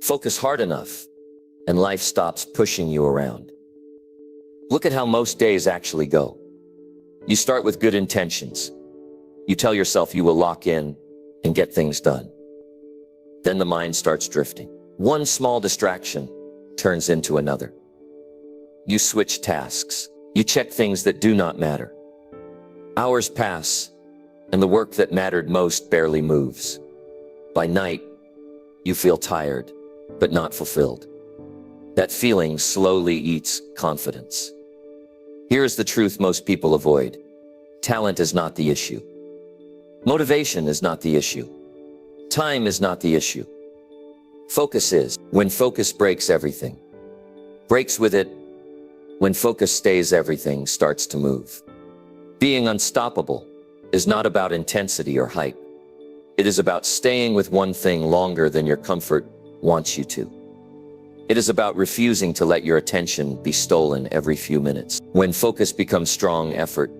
Focus hard enough, and life stops pushing you around. Look at how most days actually go. You start with good intentions. You tell yourself you will lock in and get things done. Then the mind starts drifting. One small distraction turns into another. You switch tasks. You check things that do not matter. Hours pass, and the work that mattered most barely moves. By night, you feel tired, but not fulfilled. That feeling slowly eats confidence. Here's the truth most people avoid. Talent is not the issue. Motivation is not the issue. Time is not the issue. Focus is. When focus breaks, everything breaks with it. When focus stays, everything starts to move. Being unstoppable is not about intensity or hype. It is about staying with one thing longer than your comfort wants you to. It is about refusing to let your attention be stolen every few minutes. When focus becomes strong, effort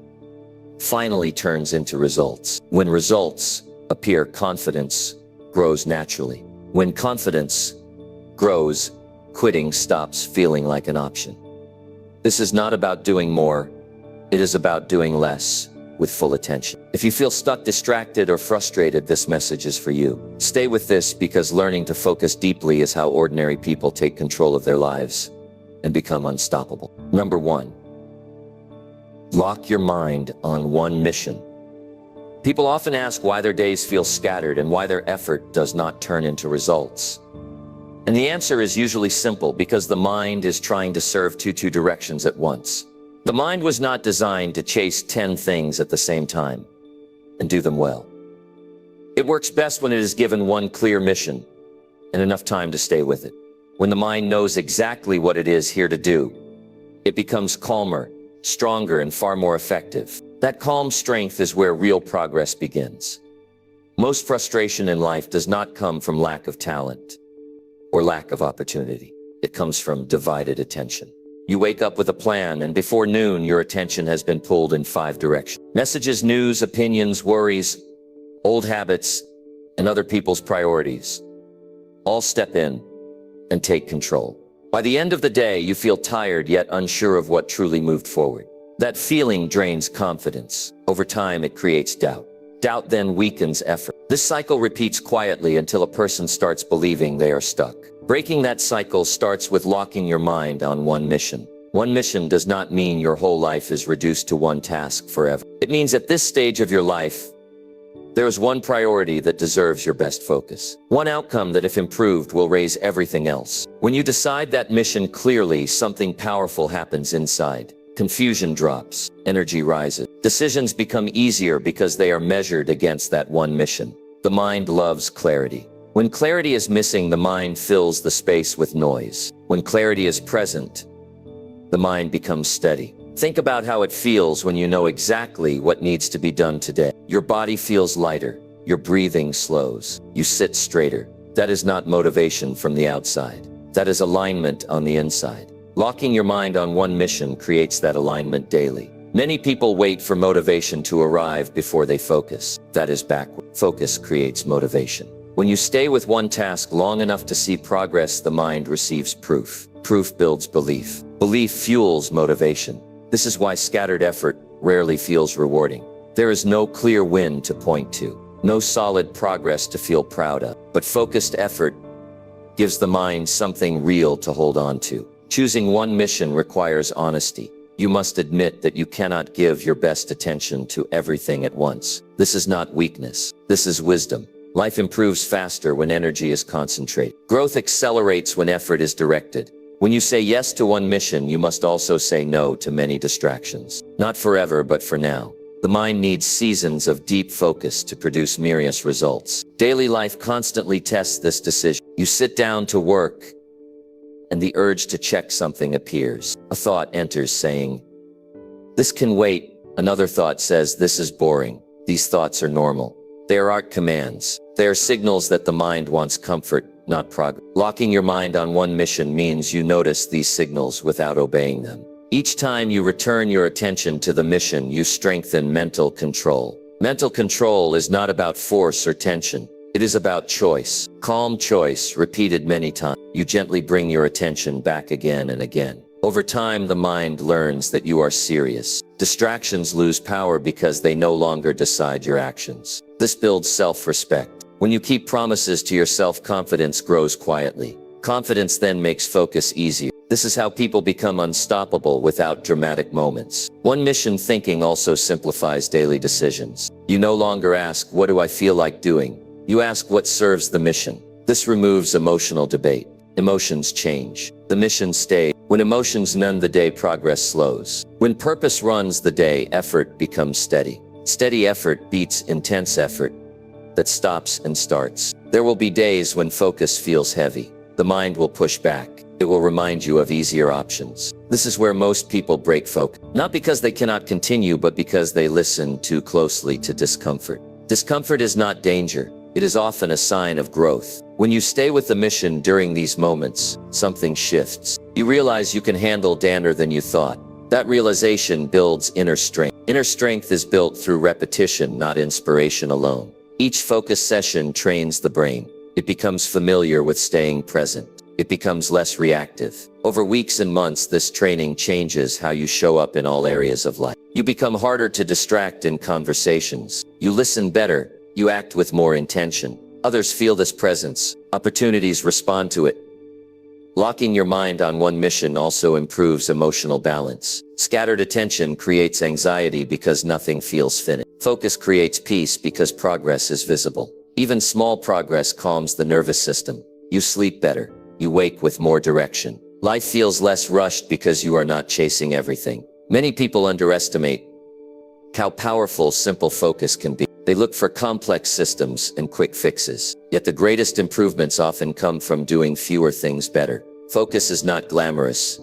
finally turns into results. When results appear, confidence grows naturally. When confidence grows, quitting stops feeling like an option. This is not about doing more. It is about doing less with full attention. If you feel stuck, distracted, or frustrated, this message is for you. Stay with this, because learning to focus deeply is how ordinary people take control of their lives and become unstoppable. Number 1. Lock your mind on one mission. People often ask why their days feel scattered and why their effort does not turn into results. And the answer is usually simple: because the mind is trying to serve two directions at once. The mind was not designed to chase 10 things at the same time and do them well. It works best when it is given one clear mission and enough time to stay with it. When the mind knows exactly what it is here to do, it becomes calmer, stronger, and far more effective. That calm strength is where real progress begins. Most frustration in life does not come from lack of talent or lack of opportunity. It comes from divided attention. You wake up with a plan, and before noon, your attention has been pulled in 5 directions. Messages, news, opinions, worries, old habits, and other people's priorities all step in and take control. By the end of the day, you feel tired yet unsure of what truly moved forward. That feeling drains confidence. Over time, it creates doubt. Doubt then weakens effort. This cycle repeats quietly until a person starts believing they are stuck. Breaking that cycle starts with locking your mind on one mission. One mission does not mean your whole life is reduced to one task forever. It means at this stage of your life, there is one priority that deserves your best focus. One outcome that, if improved, will raise everything else. When you decide that mission clearly, something powerful happens inside. Confusion drops, energy rises. Decisions become easier because they are measured against that one mission. The mind loves clarity. When clarity is missing, the mind fills the space with noise. When clarity is present, the mind becomes steady. Think about how it feels when you know exactly what needs to be done today. Your body feels lighter. Your breathing slows. You sit straighter. That is not motivation from the outside. That is alignment on the inside. Locking your mind on one mission creates that alignment daily. Many people wait for motivation to arrive before they focus. That is backward. Focus creates motivation. When you stay with one task long enough to see progress, the mind receives proof. Proof builds belief. Belief fuels motivation. This is why scattered effort rarely feels rewarding. There is no clear win to point to, no solid progress to feel proud of. But focused effort gives the mind something real to hold on to. Choosing one mission requires honesty. You must admit that you cannot give your best attention to everything at once. This is not weakness. This is wisdom. Life improves faster when energy is concentrated. Growth accelerates when effort is directed. When you say yes to one mission, you must also say no to many distractions. Not forever, but for now. The mind needs seasons of deep focus to produce myriad results. Daily life constantly tests this decision. You sit down to work, and the urge to check something appears. A thought enters saying, "This can wait." Another thought says, "This is boring." These thoughts are normal. They aren't commands. They are signals that the mind wants comfort, not progress. Locking your mind on one mission means you notice these signals without obeying them. Each time you return your attention to the mission, you strengthen mental control. Mental control is not about force or tension. It is about choice. Calm choice, repeated many times. You gently bring your attention back again and again. Over time, the mind learns that you are serious. Distractions lose power because they no longer decide your actions. This builds self-respect. When you keep promises to yourself, confidence grows quietly. Confidence then makes focus easier. This is how people become unstoppable without dramatic moments. One mission thinking also simplifies daily decisions. You no longer ask, what do I feel like doing? You ask what serves the mission. This removes emotional debate. Emotions change. The mission stays. When emotions numb the day, progress slows. When purpose runs the day, effort becomes steady. Steady effort beats intense effort that stops and starts. There will be days when focus feels heavy. The mind will push back. It will remind you of easier options. This is where most people break focus. Not because they cannot continue, but because they listen too closely to discomfort. Discomfort is not danger. It is often a sign of growth. When you stay with the mission during these moments, something shifts. You realize you can handle better than you thought. That realization builds inner strength. Inner strength is built through repetition, not inspiration alone. Each focus session trains the brain. It becomes familiar with staying present. It becomes less reactive. Over weeks and months, this training changes how you show up in all areas of life. You become harder to distract in conversations. You listen better. You act with more intention. Others feel this presence. Opportunities respond to it. Locking your mind on one mission also improves emotional balance. Scattered attention creates anxiety because nothing feels finished. Focus creates peace because progress is visible. Even small progress calms the nervous system. You sleep better. You wake with more direction. Life feels less rushed because you are not chasing everything. Many people underestimate how powerful simple focus can be. They look for complex systems and quick fixes. Yet the greatest improvements often come from doing fewer things better. Focus is not glamorous,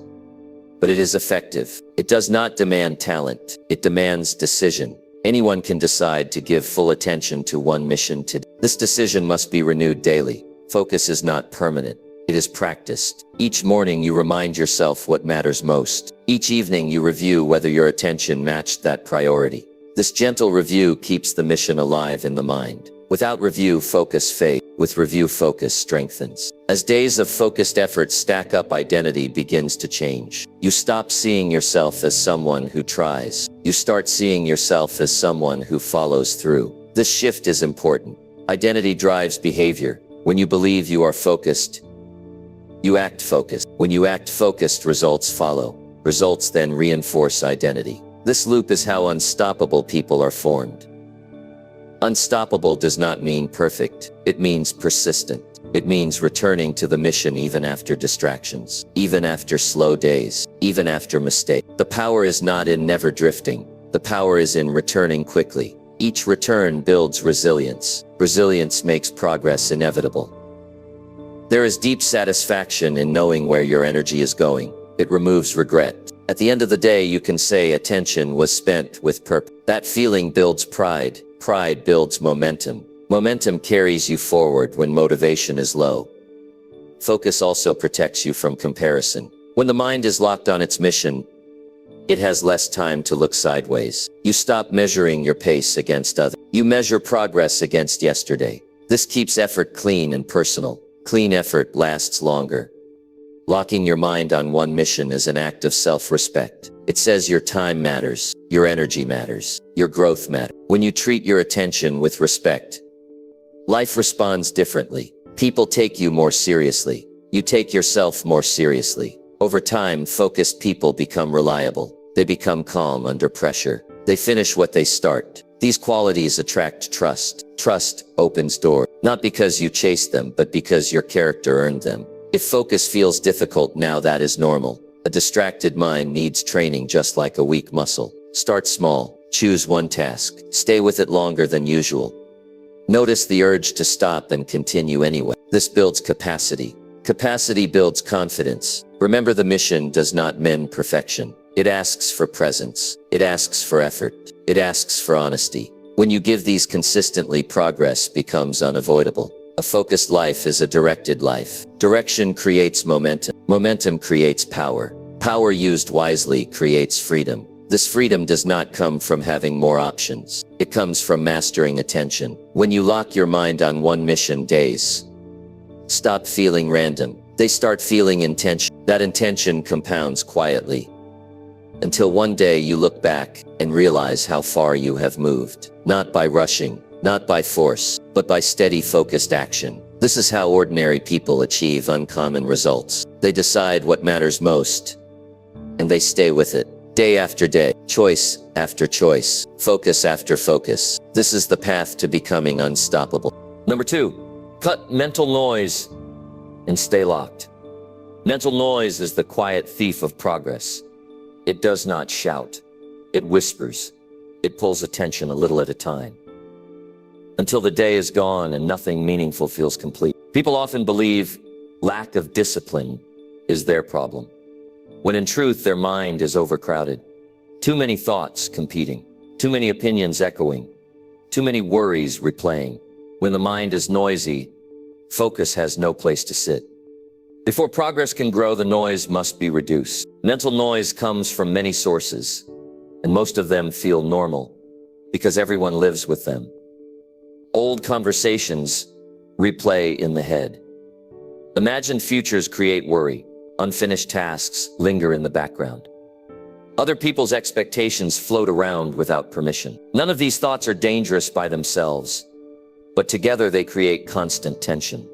but it is effective. It does not demand talent. It demands decision. Anyone can decide to give full attention to one mission today. This decision must be renewed daily. Focus is not permanent. It is practiced. Each morning you remind yourself what matters most. Each evening you review whether your attention matched that priority. This gentle review keeps the mission alive in the mind. Without review, focus fades. With review, focus strengthens. As days of focused effort stack up, identity begins to change. You stop seeing yourself as someone who tries. You start seeing yourself as someone who follows through. This shift is important. Identity drives behavior. When you believe you are focused, you act focused. When you act focused, results follow. Results then reinforce identity. This loop is how unstoppable people are formed. Unstoppable does not mean perfect. It means persistent. It means returning to the mission even after distractions, even after slow days, even after mistakes. The power is not in never drifting. The power is in returning quickly. Each return builds resilience. Resilience makes progress inevitable. There is deep satisfaction in knowing where your energy is going. It removes regret. At the end of the day, you can say attention was spent with purpose. That feeling builds pride. Pride builds momentum. Momentum carries you forward when motivation is low. Focus also protects you from comparison. When the mind is locked on its mission, it has less time to look sideways. You stop measuring your pace against others. You measure progress against yesterday. This keeps effort clean and personal. Clean effort lasts longer. Locking your mind on one mission is an act of self-respect. It says your time matters, your energy matters, your growth matters. When you treat your attention with respect, life responds differently. People take you more seriously. You take yourself more seriously. Over time, focused people become reliable. They become calm under pressure. They finish what they start. These qualities attract trust. Trust opens doors, not because you chased them, but because your character earned them. If focus feels difficult now, that is normal. A distracted mind needs training just like a weak muscle. Start small. Choose one task. Stay with it longer than usual. Notice the urge to stop and continue anyway. This builds capacity. Capacity builds confidence. Remember, the mission does not mean perfection. It asks for presence. It asks for effort. It asks for honesty. When you give these consistently, progress becomes unavoidable. A focused life is a directed life. Direction creates momentum. Momentum creates power. Power used wisely creates freedom. This freedom does not come from having more options. It comes from mastering attention. When you lock your mind on one mission, days stop feeling random. They start feeling intention. That intention compounds quietly until one day you look back and realize how far you have moved. Not by rushing, not by force, but by steady, focused action. This is how ordinary people achieve uncommon results. They decide what matters most, and they stay with it. Day after day, choice after choice, focus after focus. This is the path to becoming unstoppable. Number 2, cut mental noise and stay locked. Mental noise is the quiet thief of progress. It does not shout. It whispers. It pulls attention a little at a time, until the day is gone and nothing meaningful feels complete. People often believe lack of discipline is their problem, when in truth their mind is overcrowded. Too many thoughts competing, too many opinions echoing, too many worries replaying. When the mind is noisy, focus has no place to sit. Before progress can grow, the noise must be reduced. Mental noise comes from many sources, and most of them feel normal because everyone lives with them. Old conversations replay in the head. Imagined futures create worry. Unfinished tasks linger in the background. Other people's expectations float around without permission. None of these thoughts are dangerous by themselves, but together they create constant tension.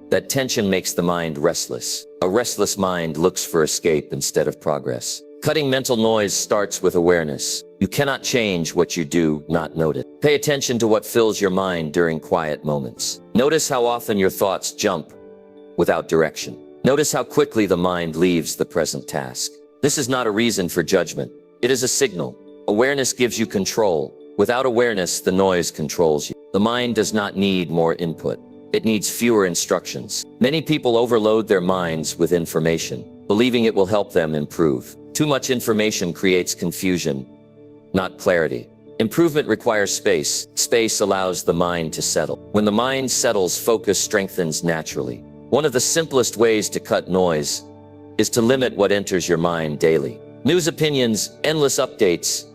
That tension makes the mind restless. A restless mind looks for escape instead of progress. Cutting mental noise starts with awareness. You cannot change what you do not notice. Pay attention to what fills your mind during quiet moments. Notice how often your thoughts jump without direction. Notice how quickly the mind leaves the present task. This is not a reason for judgment. It is a signal. Awareness gives you control. Without awareness, the noise controls you. The mind does not need more input. It needs fewer instructions. Many people overload their minds with information, believing it will help them improve. Too much information creates confusion, not clarity. Improvement requires space. Space allows the mind to settle. When the mind settles, focus strengthens naturally. One of the simplest ways to cut noise is to limit what enters your mind daily. News, opinions, endless updates,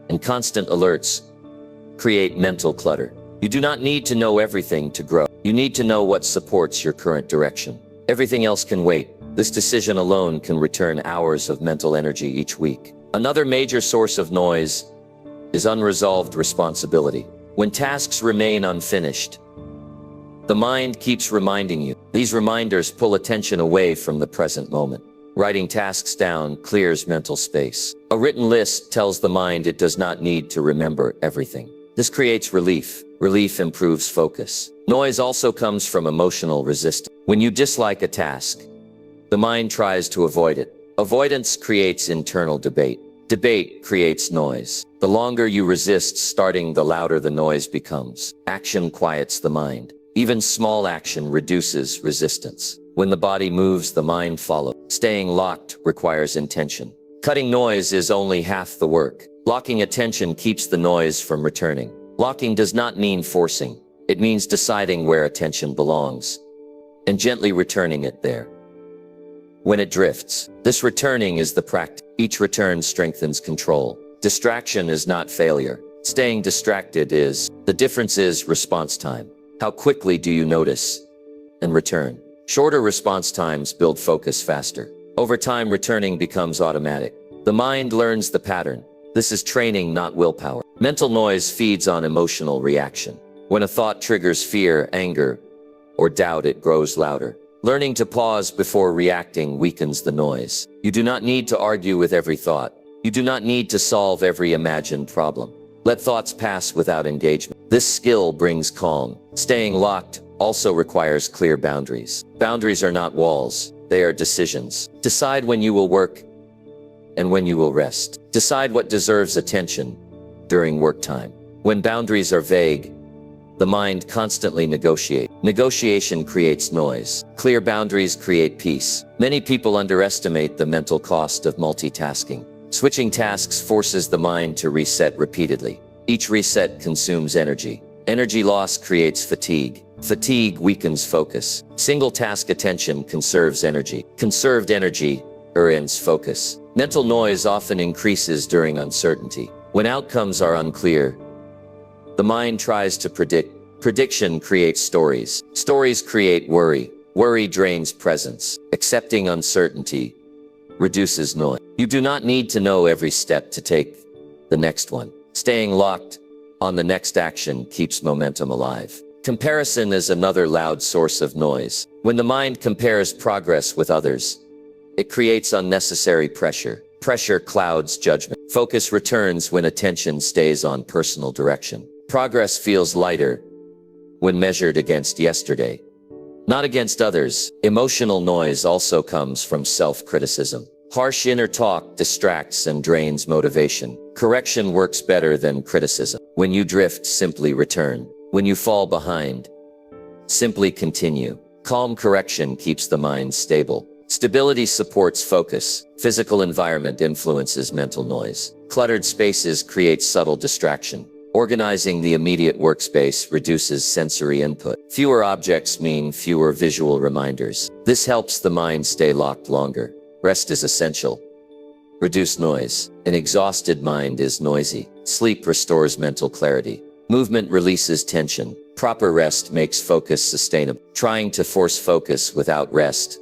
and constant alerts create mental clutter. You do not need to know everything to grow. You need to know what supports your current direction. Everything else can wait. This decision alone can return hours of mental energy each week. Another major source of noise is unresolved responsibility. When tasks remain unfinished, the mind keeps reminding you. These reminders pull attention away from the present moment. Writing tasks down clears mental space. A written list tells the mind it does not need to remember everything. This creates relief. Relief improves focus. Noise also comes from emotional resistance. When you dislike a task, the mind tries to avoid it. Avoidance creates internal debate. Debate creates noise. The longer you resist starting, the louder the noise becomes. Action quiets the mind. Even small action reduces resistance. When the body moves, the mind follows. Staying locked requires intention. Cutting noise is only half the work. Blocking attention keeps the noise from returning. Blocking does not mean forcing. It means deciding where attention belongs and gently returning it there. When it drifts, this returning is the practice. Each return strengthens control. Distraction is not failure. Staying distracted is. The difference is response time. How quickly do you notice and return? Shorter response times build focus faster. Over time, returning becomes automatic. The mind learns the pattern. This is training, not willpower. Mental noise feeds on emotional reaction. When a thought triggers fear, anger, or doubt, it grows louder. Learning to pause before reacting weakens the noise. You do not need to argue with every thought. You do not need to solve every imagined problem. Let thoughts pass without engagement. This skill brings calm. Staying locked also requires clear boundaries. Boundaries are not walls. They are decisions. Decide when you will work and when you will rest. Decide what deserves attention during work time. When boundaries are vague, the mind constantly negotiates. Negotiation creates noise. Clear boundaries create peace. Many people underestimate the mental cost of multitasking. Switching tasks forces the mind to reset repeatedly. Each reset consumes energy. Energy loss creates fatigue. Fatigue weakens focus. Single task attention conserves energy. Conserved energy ends focus. Mental noise often increases during uncertainty. When outcomes are unclear, the mind tries to predict. Prediction creates stories. Stories create worry. Worry drains presence. Accepting uncertainty reduces noise. You do not need to know every step to take the next one. Staying locked on the next action keeps momentum alive. Comparison is another loud source of noise. When the mind compares progress with others, it creates unnecessary pressure. Pressure clouds judgment. Focus returns when attention stays on personal direction. Progress feels lighter when measured against yesterday, not against others. Emotional noise also comes from self-criticism. Harsh inner talk distracts and drains motivation. Correction works better than criticism. When you drift, simply return. When you fall behind, simply continue. Calm correction keeps the mind stable. Stability supports focus. Physical environment influences mental noise. Cluttered spaces create subtle distraction. Organizing the immediate workspace reduces sensory input. Fewer objects mean fewer visual reminders. This helps the mind stay locked longer. Rest is essential. Reduce noise. An exhausted mind is noisy. Sleep restores mental clarity. Movement releases tension. Proper rest makes focus sustainable. Trying to force focus without rest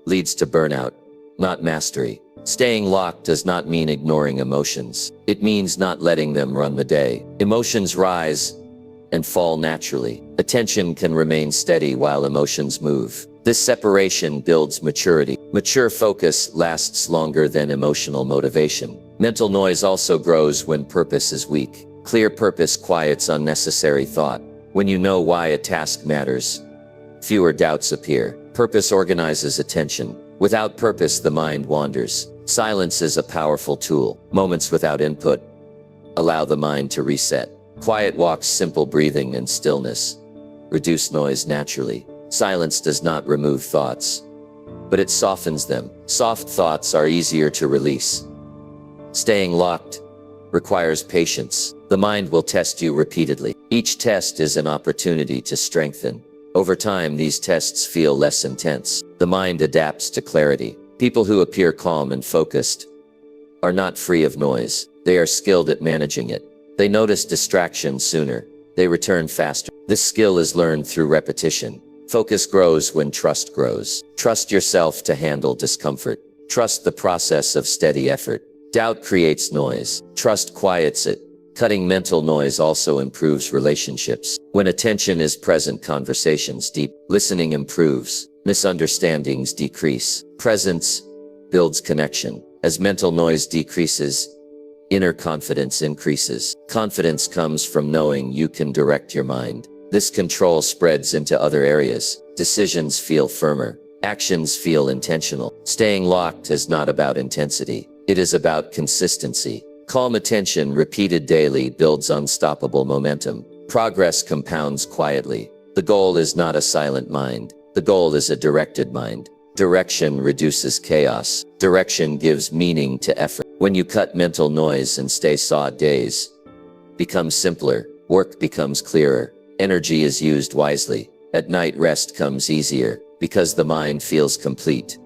leads to burnout, not mastery. Staying locked does not mean ignoring emotions. It means not letting them run the day. Emotions rise and fall naturally. Attention can remain steady while emotions move. This separation builds maturity. Mature focus lasts longer than emotional motivation. Mental noise also grows when purpose is weak. Clear purpose quiets unnecessary thought. When you know why a task matters, fewer doubts appear. Purpose organizes attention. Without purpose, the mind wanders. Silence is a powerful tool. Moments without input allow the mind to reset. Quiet walks, simple breathing, and stillness reduce noise naturally. Silence does not remove thoughts, but it softens them. Soft thoughts are easier to release. Staying locked requires patience. The mind will test you repeatedly. Each test is an opportunity to strengthen. Over time, these tests feel less intense. The mind adapts to clarity. People who appear calm and focused are not free of noise. They are skilled at managing it. They notice distractions sooner. They return faster. This skill is learned through repetition. Focus grows when trust grows. Trust yourself to handle discomfort. Trust the process of steady effort. Doubt creates noise. Trust quiets it. Cutting mental noise also improves relationships. When attention is present, conversations deep. Listening improves. Misunderstandings decrease. Presence builds connection. As mental noise decreases, inner confidence increases. Confidence comes from knowing you can direct your mind. This control spreads into other areas. Decisions feel firmer. Actions feel intentional. Staying locked is not about intensity. It is about consistency. Calm attention repeated daily builds unstoppable momentum. Progress compounds quietly. The goal is not a silent mind. The goal is a directed mind. Direction reduces chaos. Direction gives meaning to effort. When you cut mental noise and stay sawed, days become simpler. Work becomes clearer. Energy is used wisely. At night, rest comes easier because the mind feels complete.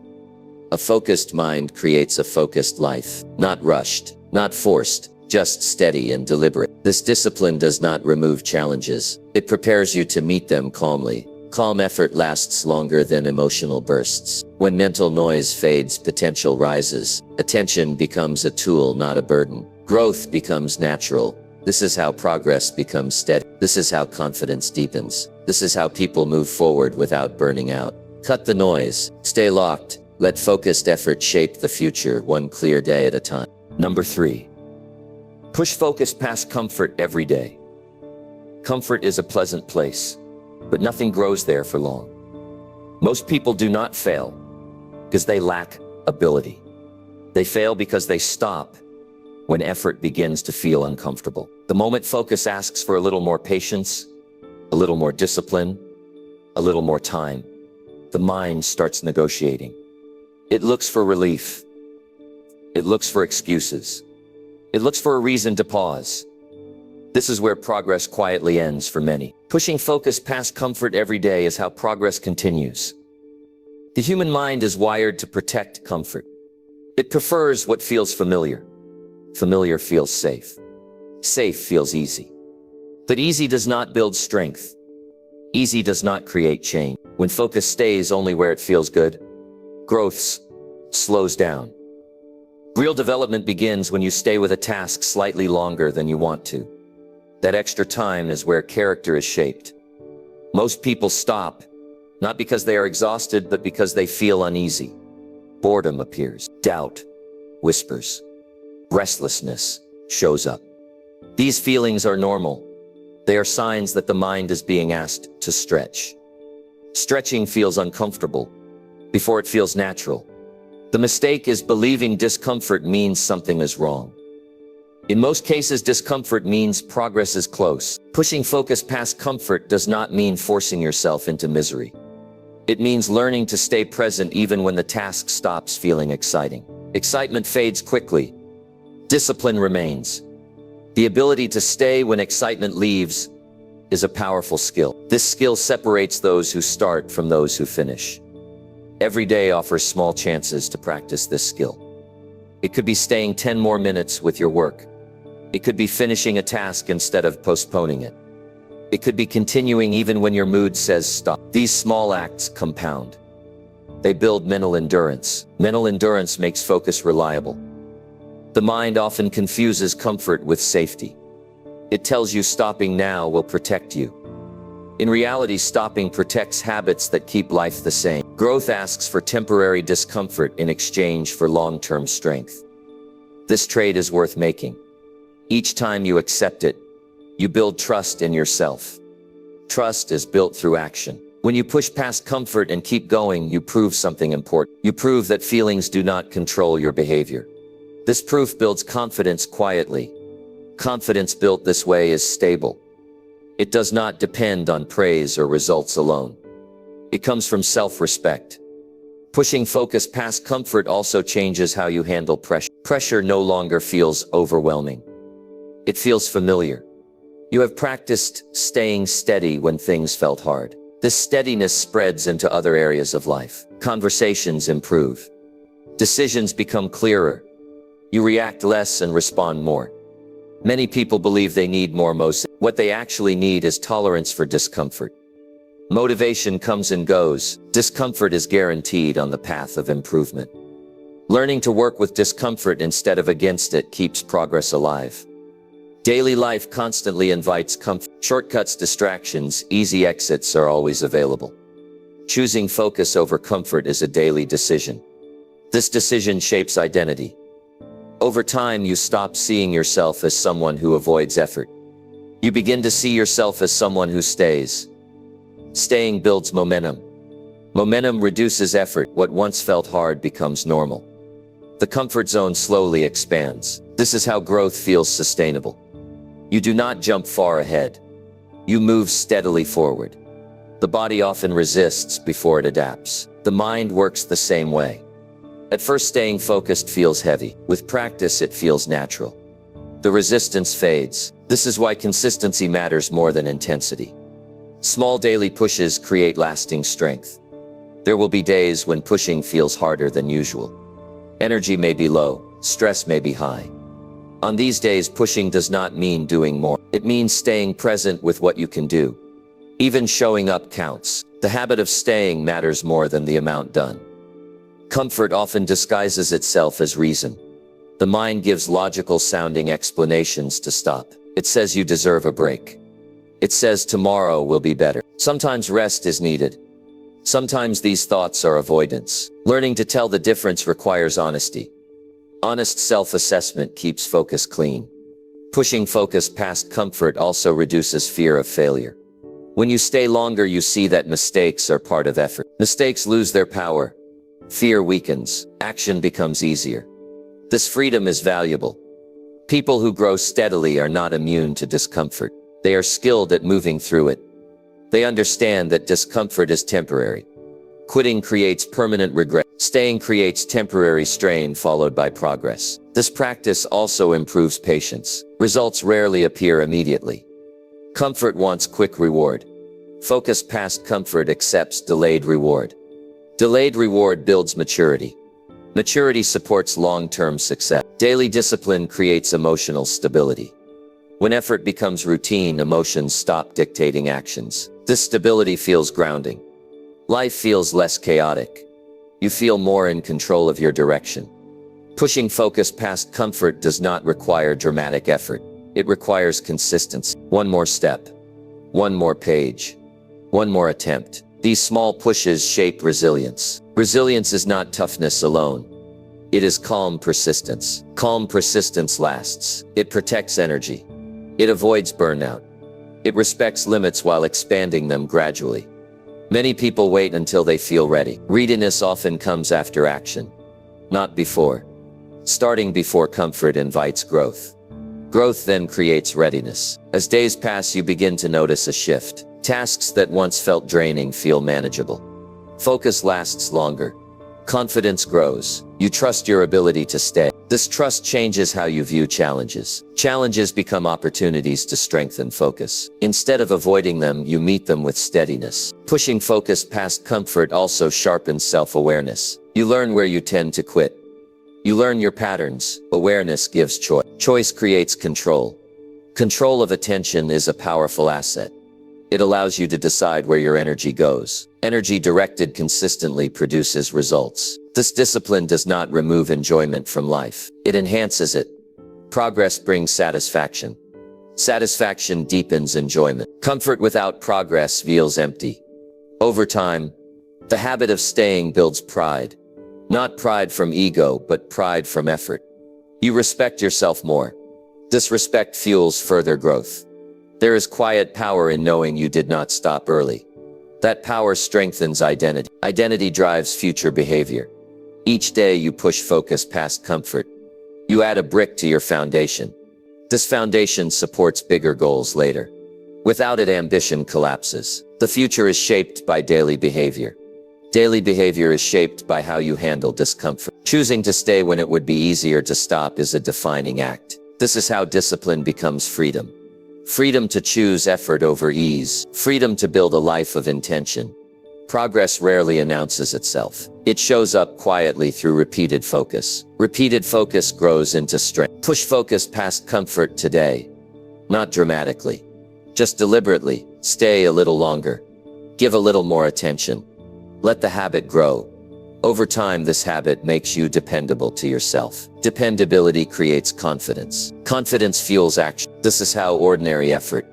A focused mind creates a focused life, not rushed, not forced, just steady and deliberate. This discipline does not remove challenges. It prepares you to meet them calmly. Calm effort lasts longer than emotional bursts. When mental noise fades, potential rises. Attention becomes a tool, not a burden. Growth becomes natural. This is how progress becomes steady. This is how confidence deepens. This is how people move forward without burning out. Cut the noise. Stay locked. Let focused effort shape the future, one clear day at a time. Number 3. Push focus past comfort every day. Comfort is a pleasant place, but nothing grows there for long. Most people do not fail because they lack ability. They fail because they stop when effort begins to feel uncomfortable. The moment focus asks for a little more patience, a little more discipline, a little more time, the mind starts negotiating. It looks for relief. It looks for excuses. It looks for a reason to pause. This is where progress quietly ends for many. Pushing focus past comfort every day is how progress continues. The human mind is wired to protect comfort. It prefers what feels familiar. Familiar feels safe. Safe feels easy. But easy does not build strength. Easy does not create change. When focus stays only where it feels good, growth slows down. Real development begins when you stay with a task slightly longer than you want to. That extra time is where character is shaped. Most people stop, not because they are exhausted, but because they feel uneasy. Boredom appears. Doubt whispers. Restlessness shows up. These feelings are normal. They are signs that the mind is being asked to stretch. Stretching feels uncomfortable before it feels natural. The mistake is believing discomfort means something is wrong. In most cases, discomfort means progress is close. Pushing focus past comfort does not mean forcing yourself into misery. It means learning to stay present even when the task stops feeling exciting. Excitement fades quickly. Discipline remains. The ability to stay when excitement leaves is a powerful skill. This skill separates those who start from those who finish. Every day offers small chances to practice this skill. It could be staying 10 more minutes with your work. It could be finishing a task instead of postponing it. It could be continuing even when your mood says stop. These small acts compound. They build mental endurance. Mental endurance makes focus reliable. The mind often confuses comfort with safety. It tells you stopping now will protect you. In reality, stopping protects habits that keep life the same. Growth asks for temporary discomfort in exchange for long-term strength. This trade is worth making. Each time you accept it, you build trust in yourself. Trust is built through action. When you push past comfort and keep going, you prove something important. You prove that feelings do not control your behavior. This proof builds confidence quietly. Confidence built this way is stable. It does not depend on praise or results alone. It comes from self-respect. Pushing focus past comfort also changes how you handle pressure. Pressure no longer feels overwhelming. It feels familiar. You have practiced staying steady when things felt hard. This steadiness spreads into other areas of life. Conversations improve. Decisions become clearer. You react less and respond more. Many people believe they need more motivation. What they actually need is tolerance for discomfort. Motivation comes and goes. Discomfort is guaranteed on the path of improvement. Learning to work with discomfort instead of against it keeps progress alive. Daily life constantly invites comfort. Shortcuts, distractions, easy exits are always available. Choosing focus over comfort is a daily decision. This decision shapes identity. Over time, you stop seeing yourself as someone who avoids effort. You begin to see yourself as someone who stays. Staying builds momentum. Momentum reduces effort. What once felt hard becomes normal. The comfort zone slowly expands. This is how growth feels sustainable. You do not jump far ahead. You move steadily forward. The body often resists before it adapts. The mind works the same way. At first, staying focused feels heavy. With practice, it feels natural. The resistance fades. This is why consistency matters more than intensity. Small daily pushes create lasting strength. There will be days when pushing feels harder than usual. Energy may be low, stress may be high. On these days, pushing does not mean doing more. It means staying present with what you can do. Even showing up counts. The habit of staying matters more than the amount done. Comfort often disguises itself as reason. The mind gives logical-sounding explanations to stop. It says you deserve a break. It says tomorrow will be better. Sometimes rest is needed. Sometimes these thoughts are avoidance. Learning to tell the difference requires honesty. Honest self-assessment keeps focus clean. Pushing focus past comfort also reduces fear of failure. When you stay longer, you see that mistakes are part of effort. Mistakes lose their power. Fear weakens. Action becomes easier. This freedom is valuable. People who grow steadily are not immune to discomfort. They are skilled at moving through it. They understand that discomfort is temporary. Quitting creates permanent regret. Staying creates temporary strain followed by progress. This practice also improves patience. Results rarely appear immediately. Comfort wants quick reward. Focus past comfort accepts delayed reward. Delayed reward builds maturity. Maturity supports long-term success. Daily discipline creates emotional stability. When effort becomes routine, emotions stop dictating actions. This stability feels grounding. Life feels less chaotic. You feel more in control of your direction. Pushing focus past comfort does not require dramatic effort. It requires consistency. One more step. One more page. One more attempt. These small pushes shape resilience. Resilience is not toughness alone. It is calm persistence. Calm persistence lasts. It protects energy. It avoids burnout. It respects limits while expanding them gradually. Many people wait until they feel ready. Readiness often comes after action, not before. Starting before comfort invites growth. Growth then creates readiness. As days pass, you begin to notice a shift. Tasks that once felt draining feel manageable. Focus lasts longer. Confidence grows. You trust your ability to stay. This trust changes how you view challenges. Challenges become opportunities to strengthen focus. Instead of avoiding them, you meet them with steadiness. Pushing focus past comfort also sharpens self-awareness. You learn where you tend to quit. You learn your patterns. Awareness gives choice. Choice creates control. Control of attention is a powerful asset. It allows you to decide where your energy goes. Energy directed consistently produces results. This discipline does not remove enjoyment from life. It enhances it. Progress brings satisfaction. Satisfaction deepens enjoyment. Comfort without progress feels empty. Over time, the habit of staying builds pride. Not pride from ego, but pride from effort. You respect yourself more. This respect fuels further growth. There is quiet power in knowing you did not stop early. That power strengthens identity. Identity drives future behavior. Each day you push focus past comfort. You add a brick to your foundation. This foundation supports bigger goals later. Without it, ambition collapses. The future is shaped by daily behavior. Daily behavior is shaped by how you handle discomfort. Choosing to stay when it would be easier to stop is a defining act. This is how discipline becomes freedom. Freedom to choose effort over ease. Freedom to build a life of intention. Progress rarely announces itself. It shows up quietly through repeated focus. Repeated focus grows into strength. Push focus past comfort today. Not dramatically. Just deliberately. Stay a little longer. Give a little more attention. Let the habit grow. Over time, this habit makes you dependable to yourself. Dependability creates confidence. Confidence fuels action. This is how ordinary effort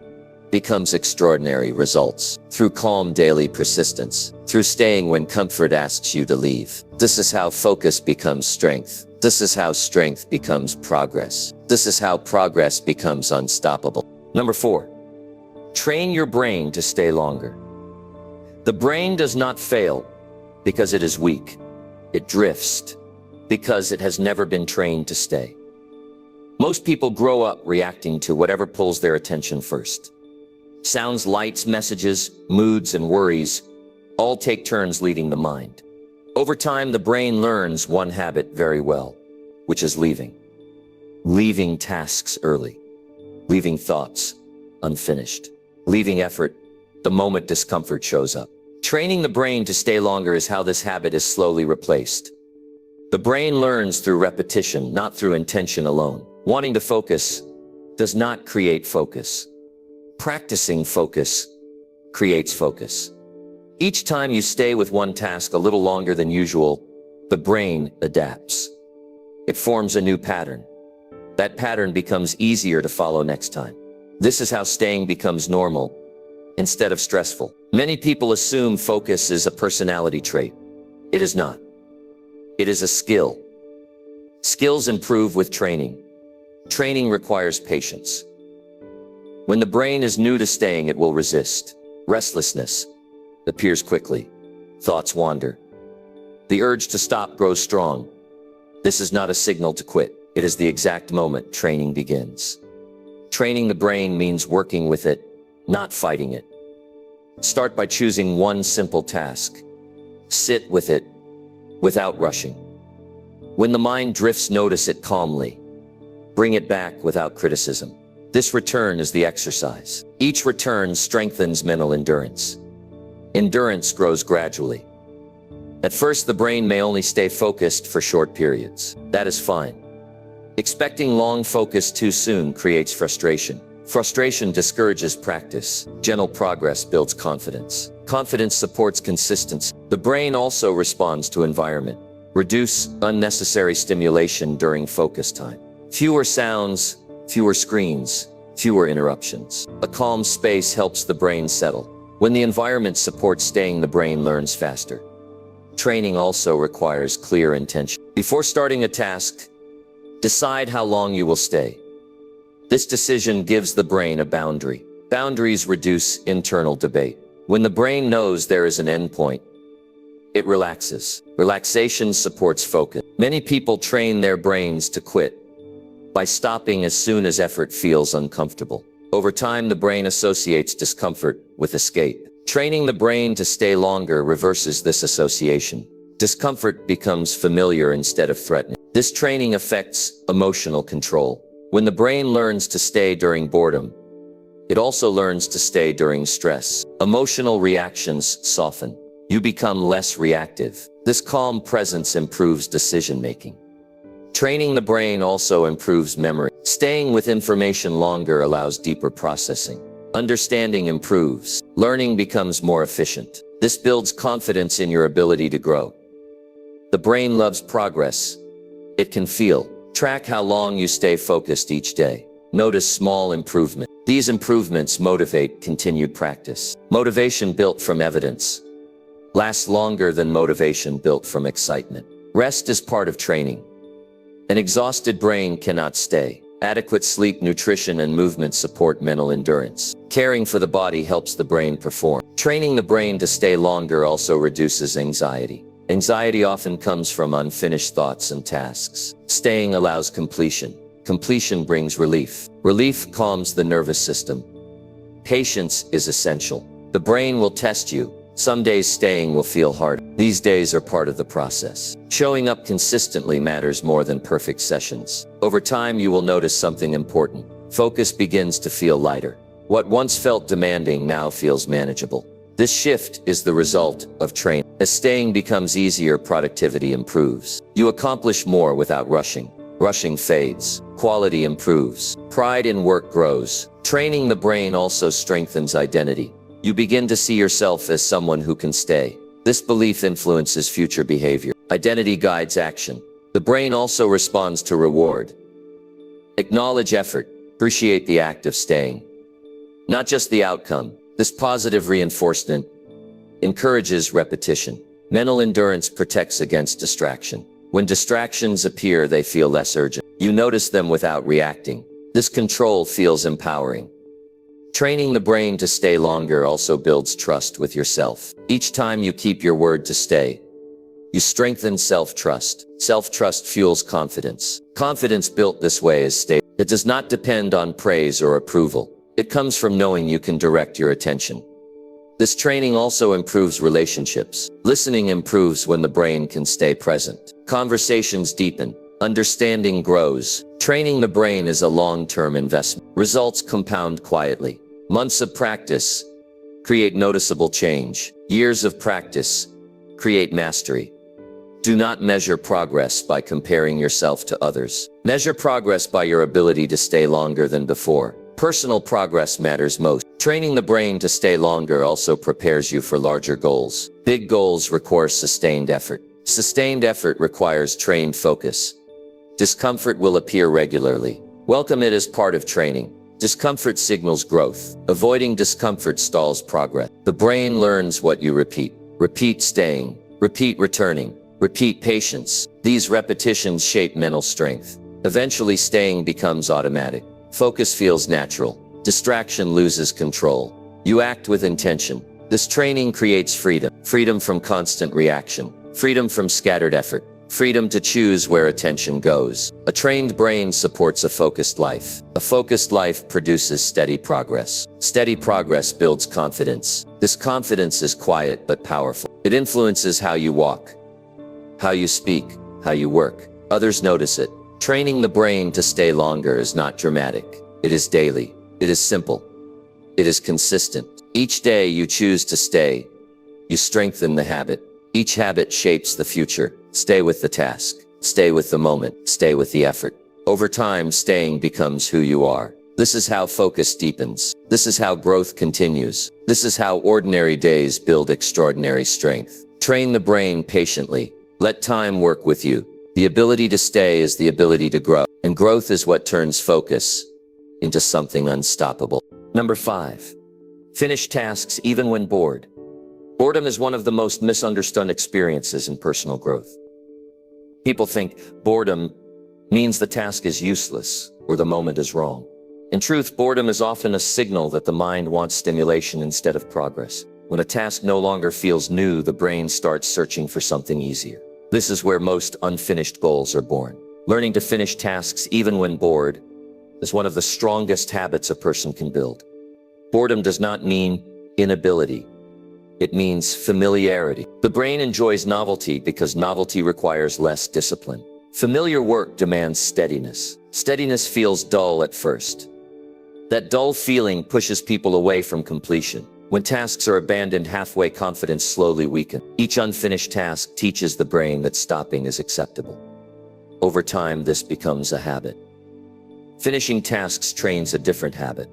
becomes extraordinary results. Through calm daily persistence. Through staying when comfort asks you to leave. This is how focus becomes strength. This is how strength becomes progress. This is how progress becomes unstoppable. Number 4. Train your brain to stay longer. The brain does not fail because it is weak. It drifts because it has never been trained to stay. Most people grow up reacting to whatever pulls their attention first. Sounds, lights, messages, moods, and worries all take turns leading the mind. Over time, the brain learns one habit very well, which is leaving. Leaving tasks early. Leaving thoughts unfinished. Leaving effort the moment discomfort shows up. Training the brain to stay longer is how this habit is slowly replaced. The brain learns through repetition, not through intention alone. Wanting to focus does not create focus. Practicing focus creates focus. Each time you stay with one task a little longer than usual, the brain adapts. It forms a new pattern. That pattern becomes easier to follow next time. This is how staying becomes normal instead of stressful. Many people assume focus is a personality trait. It is not. It is a skill. Skills improve with training. Training requires patience. When the brain is new to staying, it will resist. Restlessness appears quickly. Thoughts wander. The urge to stop grows strong. This is not a signal to quit. It is the exact moment training begins. Training the brain means working with it, not fighting it. Start by choosing one simple task. Sit with it without rushing. When the mind drifts, notice it calmly. Bring it back without criticism. This return is the exercise. Each return strengthens mental endurance. Endurance grows gradually. At first, the brain may only stay focused for short periods. That is fine. Expecting long focus too soon creates frustration. Frustration discourages practice. Gentle progress builds confidence. Confidence supports consistency. The brain also responds to environment. Reduce unnecessary stimulation during focus time. Fewer sounds, fewer screens, fewer interruptions. A calm space helps the brain settle. When the environment supports staying, the brain learns faster. Training also requires clear intention. Before starting a task, decide how long you will stay. This decision gives the brain a boundary. Boundaries reduce internal debate. When the brain knows there is an endpoint, it relaxes. Relaxation supports focus. Many people train their brains to quit by stopping as soon as effort feels uncomfortable. Over time, the brain associates discomfort with escape. Training the brain to stay longer reverses this association. Discomfort becomes familiar instead of threatening. This training affects emotional control. When the brain learns to stay during boredom, it also learns to stay during stress. Emotional reactions soften. You become less reactive. This calm presence improves decision-making. Training the brain also improves memory. Staying with information longer allows deeper processing. Understanding improves. Learning becomes more efficient. This builds confidence in your ability to grow. The brain loves progress. It can feel. Track how long you stay focused each day. Notice small improvements. These improvements motivate continued practice. Motivation built from evidence lasts longer than motivation built from excitement. Rest is part of training. An exhausted brain cannot stay. Adequate sleep, nutrition, and movement support mental endurance. Caring for the body helps the brain perform. Training the brain to stay longer also reduces anxiety. Anxiety often comes from unfinished thoughts and tasks. Staying allows completion. Completion brings relief. Relief calms the nervous system. Patience is essential. The brain will test you. Some days staying will feel hard. These days are part of the process. Showing up consistently matters more than perfect sessions. Over time, you will notice something important. Focus begins to feel lighter. What once felt demanding now feels manageable. This shift is the result of training. As staying becomes easier, productivity improves. You accomplish more without rushing. Rushing fades. Quality improves. Pride in work grows. Training the brain also strengthens identity. You begin to see yourself as someone who can stay. This belief influences future behavior. Identity guides action. The brain also responds to reward. Acknowledge effort. Appreciate the act of staying, not just the outcome. This positive reinforcement encourages repetition. Mental endurance protects against distraction. When distractions appear, they feel less urgent. You notice them without reacting. This control feels empowering. Training the brain to stay longer also builds trust with yourself. Each time you keep your word to stay, you strengthen self-trust. Self-trust fuels confidence. Confidence built this way is stable. It does not depend on praise or approval. It comes from knowing you can direct your attention. This training also improves relationships. Listening improves when the brain can stay present. Conversations deepen. Understanding grows. Training the brain is a long-term investment. Results compound quietly. Months of practice create noticeable change. Years of practice create mastery. Do not measure progress by comparing yourself to others. Measure progress by your ability to stay longer than before. Personal progress matters most. Training the brain to stay longer also prepares you for larger goals. Big goals require sustained effort. Sustained effort requires trained focus. Discomfort will appear regularly. Welcome it as part of training. Discomfort signals growth. Avoiding discomfort stalls progress. The brain learns what you repeat. Repeat staying. Repeat returning. Repeat patience. These repetitions shape mental strength. Eventually, staying becomes automatic. Focus feels natural. Distraction loses control. You act with intention. This training creates freedom. Freedom from constant reaction. Freedom from scattered effort. Freedom to choose where attention goes. A trained brain supports a focused life. A focused life produces steady progress. Steady progress builds confidence. This confidence is quiet but powerful. It influences how you walk, how you speak, how you work. Others notice it. Training the brain to stay longer is not dramatic. It is daily. It is simple. It is consistent. Each day you choose to stay, you strengthen the habit. Each habit shapes the future. Stay with the task. Stay with the moment. Stay with the effort. Over time, staying becomes who you are. This is how focus deepens. This is how growth continues. This is how ordinary days build extraordinary strength. Train the brain patiently. Let time work with you. The ability to stay is the ability to grow. And growth is what turns focus into something unstoppable. Number 5. Finish tasks even when bored. Boredom is one of the most misunderstood experiences in personal growth. People think boredom means the task is useless or the moment is wrong. In truth, boredom is often a signal that the mind wants stimulation instead of progress. When a task no longer feels new, the brain starts searching for something easier. This is where most unfinished goals are born. Learning to finish tasks even when bored is one of the strongest habits a person can build. Boredom does not mean inability. It means familiarity. The brain enjoys novelty because novelty requires less discipline. Familiar work demands steadiness. Steadiness feels dull at first. That dull feeling pushes people away from completion. When tasks are abandoned halfway, confidence slowly weakens. Each unfinished task teaches the brain that stopping is acceptable. Over time, this becomes a habit. Finishing tasks trains a different habit.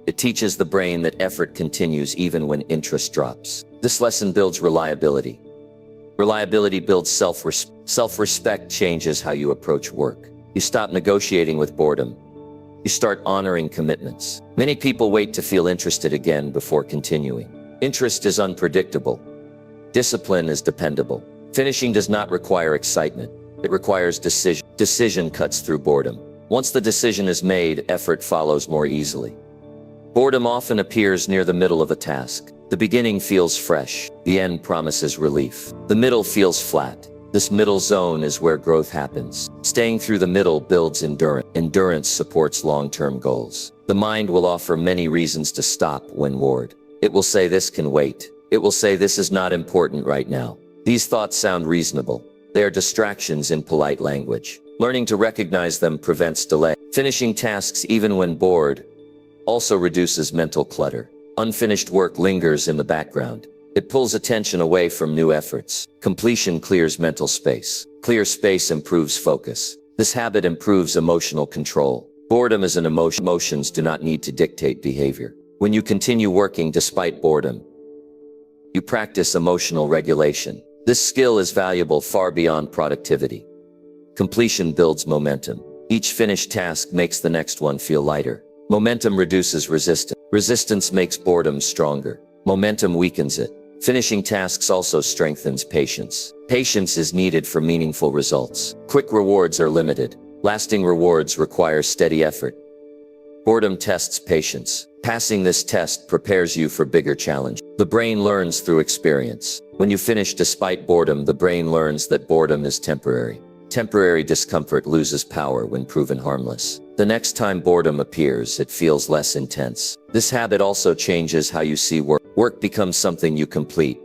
It teaches the brain that effort continues even when interest drops. This lesson builds reliability. Reliability builds self-respect. Self-respect changes how you approach work. You stop negotiating with boredom. You start honoring commitments. Many people wait to feel interested again before continuing. Interest is unpredictable. Discipline is dependable. Finishing does not require excitement. It requires decision. Decision cuts through boredom. Once the decision is made, effort follows more easily. Boredom often appears near the middle of a task. The beginning feels fresh. The end promises relief. The middle feels flat. This middle zone is where growth happens. Staying through the middle builds endurance. Endurance supports long-term goals. The mind will offer many reasons to stop when bored. It will say this can wait. It will say this is not important right now. These thoughts sound reasonable. They are distractions in polite language. Learning to recognize them prevents delay. Finishing tasks even when bored also reduces mental clutter. Unfinished work lingers in the background. It pulls attention away from new efforts. Completion clears mental space. Clear space improves focus. This habit improves emotional control. Boredom is an emotion. Emotions do not need to dictate behavior. When you continue working despite boredom, you practice emotional regulation. This skill is valuable far beyond productivity. Completion builds momentum. Each finished task makes the next one feel lighter. Momentum reduces resistance. Resistance makes boredom stronger. Momentum weakens it. Finishing tasks also strengthens patience. Patience is needed for meaningful results. Quick rewards are limited. Lasting rewards require steady effort. Boredom tests patience. Passing this test prepares you for bigger challenges. The brain learns through experience. When you finish despite boredom, the brain learns that boredom is temporary. Temporary discomfort loses power when proven harmless. The next time boredom appears, it feels less intense. This habit also changes how you see work. Work becomes something you complete,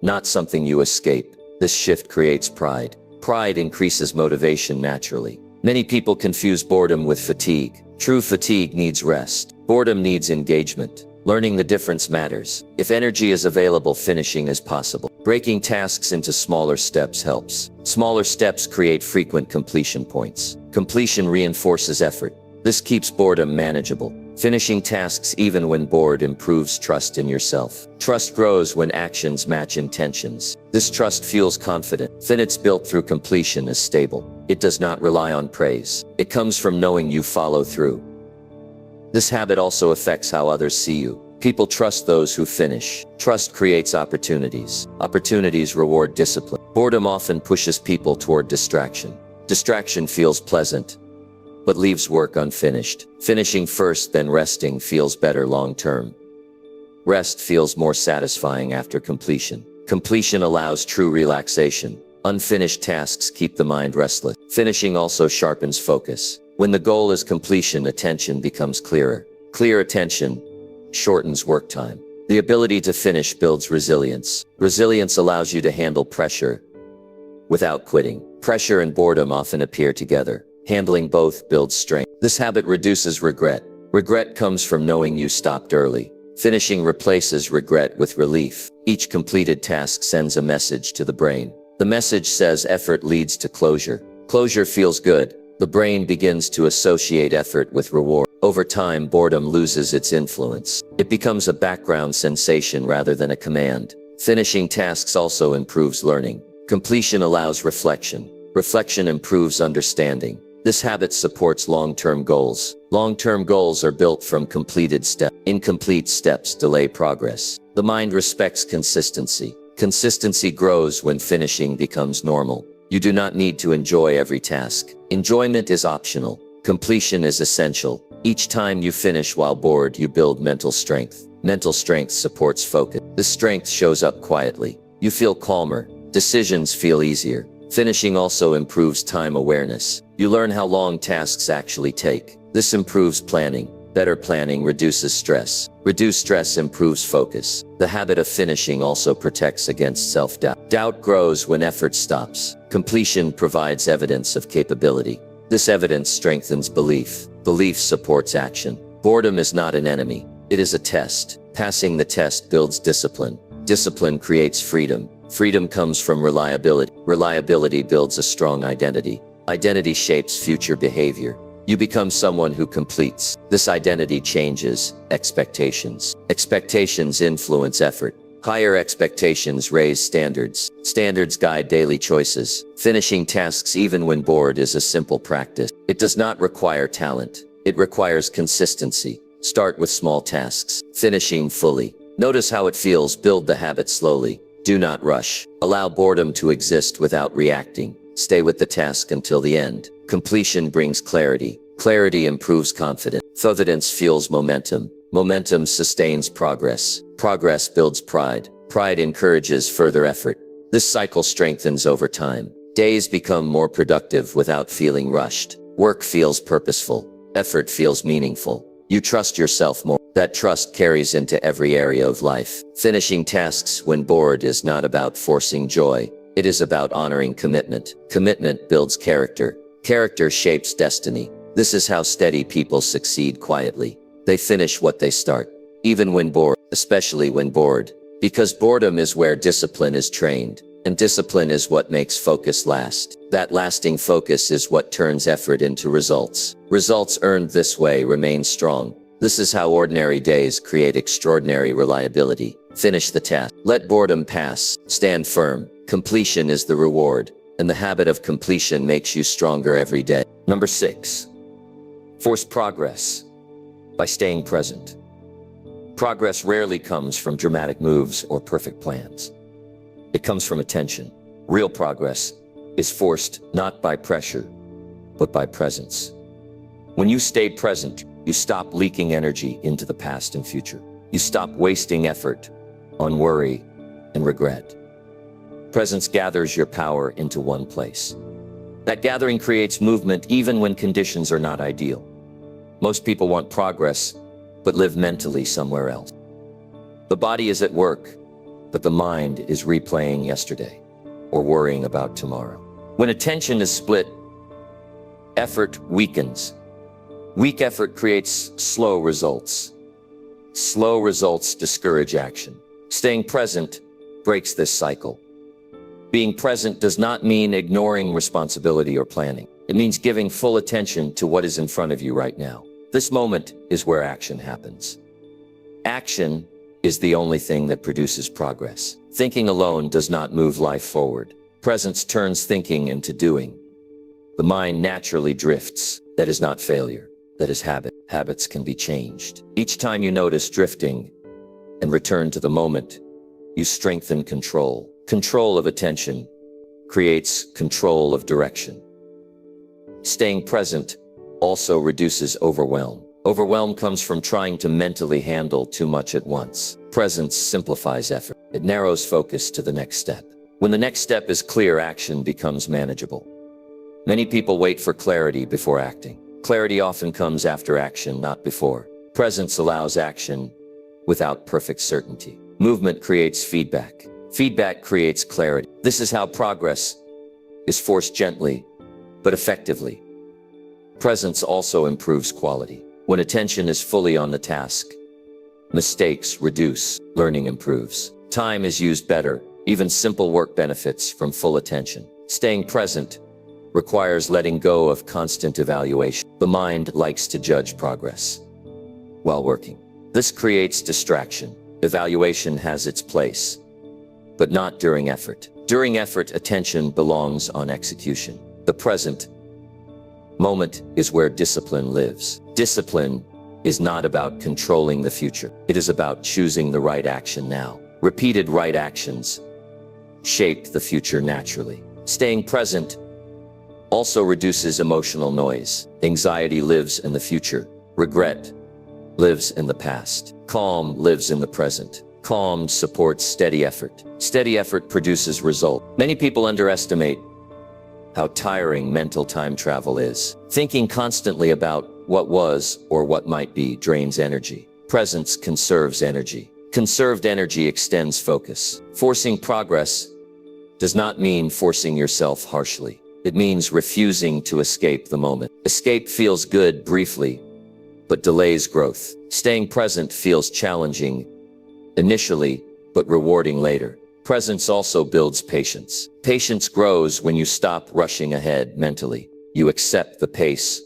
not something you escape. This shift creates pride. Pride increases motivation naturally. Many people confuse boredom with fatigue. True fatigue needs rest. Boredom needs engagement. Learning the difference matters. If energy is available, finishing is possible. Breaking tasks into smaller steps helps. Smaller steps create frequent completion points. Completion reinforces effort. This keeps boredom manageable. Finishing tasks even when bored improves trust in yourself. Trust grows when actions match intentions. This trust fuels confidence. It's built through completion is stable. It does not rely on praise. It comes from knowing you follow through. This habit also affects how others see you. People trust those who finish. Trust creates opportunities. Opportunities reward discipline. Boredom often pushes people toward distraction. Distraction feels pleasant, but leaves work unfinished. Finishing first, then resting feels better long-term. Rest feels more satisfying after completion. Completion allows true relaxation. Unfinished tasks keep the mind restless. Finishing also sharpens focus. When the goal is completion, attention becomes clearer. Clear attention shortens work time. The ability to finish builds resilience. Resilience allows you to handle pressure without quitting. Pressure and boredom often appear together. Handling both builds strength. This habit reduces regret. Regret comes from knowing you stopped early. Finishing replaces regret with relief. Each completed task sends a message to the brain. The message says effort leads to closure. Closure feels good. The brain begins to associate effort with reward. Over time, boredom loses its influence. It becomes a background sensation rather than a command. Finishing tasks also improves learning. Completion allows reflection. Reflection improves understanding. This habit supports long-term goals. Long-term goals are built from completed steps. Incomplete steps delay progress. The mind respects consistency. Consistency grows when finishing becomes normal. You do not need to enjoy every task. Enjoyment is optional. Completion is essential. Each time you finish while bored, you build mental strength. Mental strength supports focus. This strength shows up quietly. You feel calmer. Decisions feel easier. Finishing also improves time awareness. You learn how long tasks actually take. This improves planning. Better planning reduces stress. Reduced stress improves focus. The habit of finishing also protects against self-doubt. Doubt grows when effort stops. Completion provides evidence of capability. This evidence strengthens belief. Belief supports action. Boredom is not an enemy. It is a test. Passing the test builds discipline. Discipline creates freedom. Freedom comes from reliability. Reliability builds a strong identity. Identity shapes future behavior. You become someone who completes. This identity changes expectations. Expectations influence effort. Higher expectations raise standards. Standards guide daily choices. Finishing tasks even when bored is a simple practice. It does not require talent. It requires consistency. Start with small tasks. Finishing fully. Notice how it feels. Build the habit slowly. Do not rush. Allow boredom to exist without reacting. Stay with the task until the end. Completion brings clarity. Clarity improves confidence. Confidence fuels momentum. Momentum sustains progress. Progress builds pride. Pride encourages further effort. This cycle strengthens over time. Days become more productive without feeling rushed. Work feels purposeful. Effort feels meaningful. You trust yourself more. That trust carries into every area of life. Finishing tasks when bored is not about forcing joy. It is about honoring commitment. Commitment builds character. Character shapes destiny. This is how steady people succeed quietly. They finish what they start, even when bored, especially when bored. Because boredom is where discipline is trained, and discipline is what makes focus last. That lasting focus is what turns effort into results. Results earned this way remain strong. This is how ordinary days create extraordinary reliability. Finish the task. Let boredom pass. Stand firm. Completion is the reward, and the habit of completion makes you stronger every day. Number 6. Force progress by staying present. Progress rarely comes from dramatic moves or perfect plans. It comes from attention. Real progress is forced not by pressure, but by presence. When you stay present, you stop leaking energy into the past and future. You stop wasting effort on worry and regret. Presence gathers your power into one place. That gathering creates movement even when conditions are not ideal. Most people want progress, but live mentally somewhere else. The body is at work, but the mind is replaying yesterday or worrying about tomorrow. When attention is split, effort weakens. Weak effort creates slow results. Slow results discourage action. Staying present breaks this cycle. Being present does not mean ignoring responsibility or planning. It means giving full attention to what is in front of you right now. This moment is where action happens. Action is the only thing that produces progress. Thinking alone does not move life forward. Presence turns thinking into doing. The mind naturally drifts. That is not failure. That is habit. Habits can be changed. Each time you notice drifting and return to the moment, you strengthen control. Control of attention creates control of direction. Staying present also reduces overwhelm. Overwhelm comes from trying to mentally handle too much at once. Presence simplifies effort. It narrows focus to the next step. When the next step is clear, action becomes manageable. Many people wait for clarity before acting. Clarity often comes after action, not before. Presence allows action without perfect certainty. Movement creates feedback. Feedback creates clarity. This is how progress is forced gently, but effectively. Presence also improves quality. When attention is fully on the task, Mistakes reduce, learning improves. Time is used better, even simple work benefits from full attention. Staying present requires letting go of constant evaluation. The mind likes to judge progress while working. This creates distraction. Evaluation has its place, but not during effort. During effort, attention belongs on execution. The present moment is where discipline lives. Discipline is not about controlling the future. It is about choosing the right action now. Repeated right actions shape the future naturally. Staying present also reduces emotional noise. Anxiety lives in the future. Regret lives in the past. Calm lives in the present. Calm supports steady effort. Steady effort produces result. Many people underestimate how tiring mental time travel is. Thinking constantly about what was or what might be drains energy. Presence conserves energy. Conserved energy extends focus. Forcing progress does not mean forcing yourself harshly. It means refusing to escape the moment. Escape feels good briefly, but delays growth. Staying present feels challenging initially, but rewarding later. Presence also builds patience. Patience grows when you stop rushing ahead mentally. You accept the pace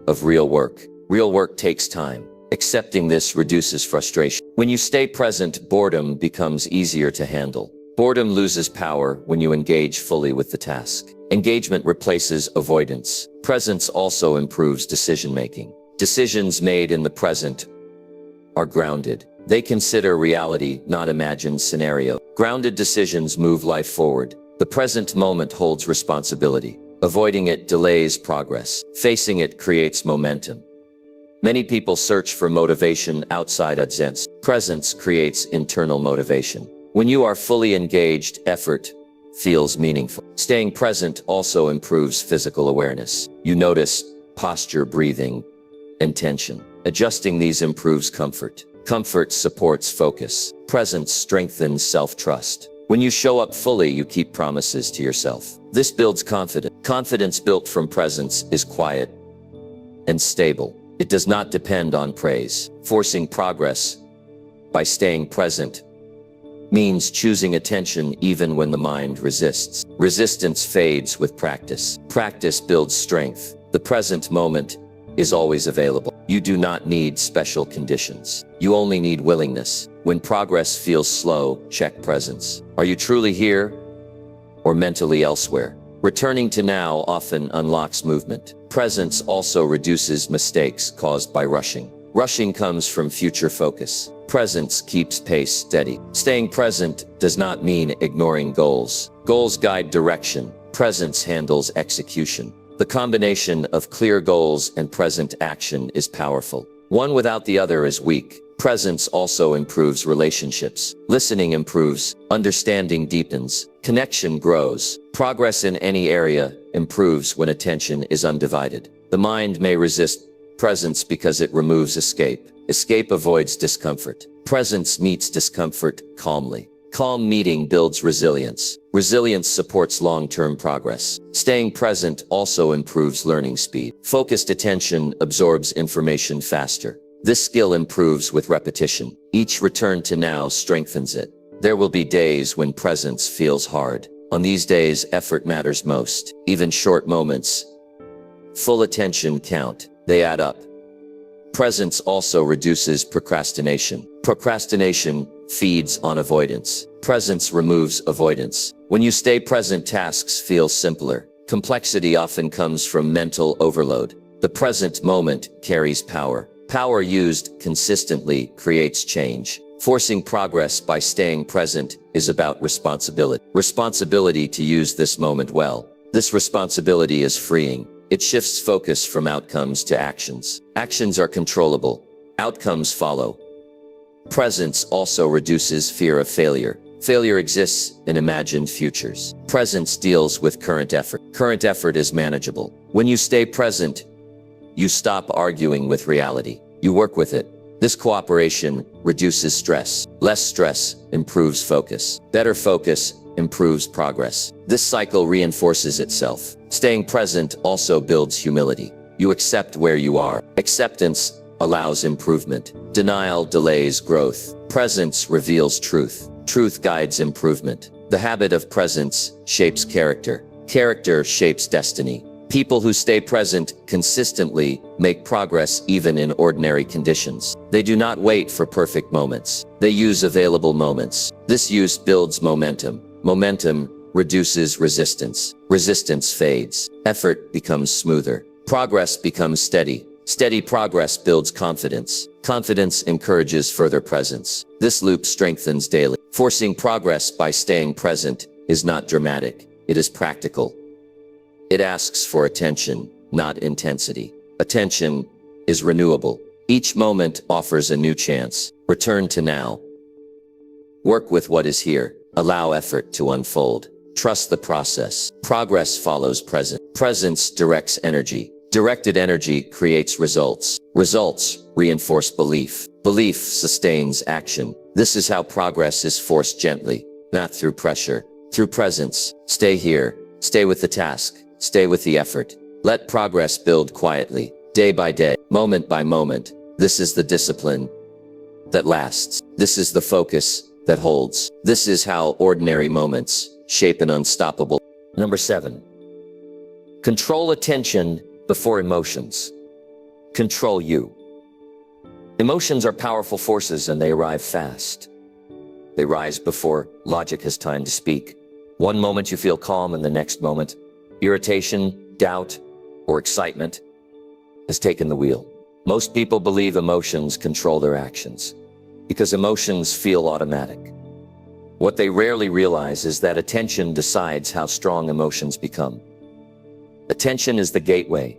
of real work. Real work takes time. Accepting this reduces frustration. When you stay present, boredom becomes easier to handle. Boredom loses power when you engage fully with the task. Engagement replaces avoidance. Presence also improves decision-making. Decisions made in the present are grounded. They consider reality, not imagined scenario. Grounded decisions move life forward. The present moment holds responsibility. Avoiding it delays progress. Facing it creates momentum. Many people search for motivation outside presence. Presence creates internal motivation. When you are fully engaged, effort feels meaningful. Staying present also improves physical awareness. You notice posture, breathing, and tension. Adjusting these improves comfort. Comfort supports focus. Presence strengthens self-trust. When you show up fully, you keep promises to yourself. This builds confidence. Confidence built from presence is quiet and stable. It does not depend on praise. Forcing progress by staying present means choosing attention even when the mind resists. Resistance fades with practice. Practice builds strength. The present moment is always available. You do not need special conditions. You only need willingness. When progress feels slow, check presence. Are you truly here or mentally elsewhere? Returning to now often unlocks movement. Presence also reduces mistakes caused by rushing. Rushing comes from future focus. Presence keeps pace steady. Staying present does not mean ignoring goals. Goals guide direction. Presence handles execution. The combination of clear goals and present action is powerful. One without the other is weak. Presence also improves relationships. Listening improves. Understanding deepens. Connection grows. Progress in any area improves when attention is undivided. The mind may resist presence because it removes escape. Escape avoids discomfort. Presence meets discomfort calmly. Calm meeting builds resilience. Resilience supports long-term progress. Staying present also improves learning speed. Focused attention absorbs information faster. This skill improves with repetition. Each return to now strengthens it. There will be days when presence feels hard. On these days, effort matters most. Even short moments, full attention count. They add up. Presence also reduces procrastination. Procrastination feeds on avoidance. Presence removes avoidance. When you stay present, tasks feel simpler. Complexity often comes from mental overload. The present moment carries power. Power used consistently creates change. Forcing progress by staying present is about responsibility. Responsibility to use this moment well. This responsibility is freeing. It shifts focus from outcomes to actions. Actions are controllable. Outcomes follow. Presence also reduces fear of failure. Failure exists in imagined futures. Presence deals with current effort. Current effort is manageable. When you stay present, you stop arguing with reality. You work with it. This cooperation reduces stress. Less stress improves focus. Better focus improves progress. This cycle reinforces itself. Staying present also builds humility. You accept where you are. Acceptance allows improvement. Denial delays growth. Presence reveals truth. Truth guides improvement. The habit of presence shapes character. Character shapes destiny. People who stay present consistently make progress even in ordinary conditions. They do not wait for perfect moments. They use available moments. This use builds momentum. Momentum reduces resistance. Resistance fades. Effort becomes smoother. Progress becomes steady. Steady progress builds confidence. Confidence encourages further presence. This loop strengthens daily. Forcing progress by staying present is not dramatic. It is practical. It asks for attention, not intensity. Attention is renewable. Each moment offers a new chance. Return to now. Work with what is here. Allow effort to unfold. Trust the process. Progress follows presence. Presence directs energy. Directed energy creates results. Results reinforce belief. Belief sustains action. This is how progress is forced gently, not through pressure. Through presence. Stay here. Stay with the task. Stay with the effort. Let progress build quietly, day by day, moment by moment. This is the discipline that lasts. This is the focus that holds. This is how ordinary moments shape an unstoppable. Number 7. Control attention before emotions. Control you. Emotions are powerful forces and they arrive fast. They rise before logic has time to speak. One moment you feel calm and the next moment, irritation, doubt, or excitement has taken the wheel. Most people believe emotions control their actions because emotions feel automatic. What they rarely realize is that attention decides how strong emotions become. Attention is the gateway.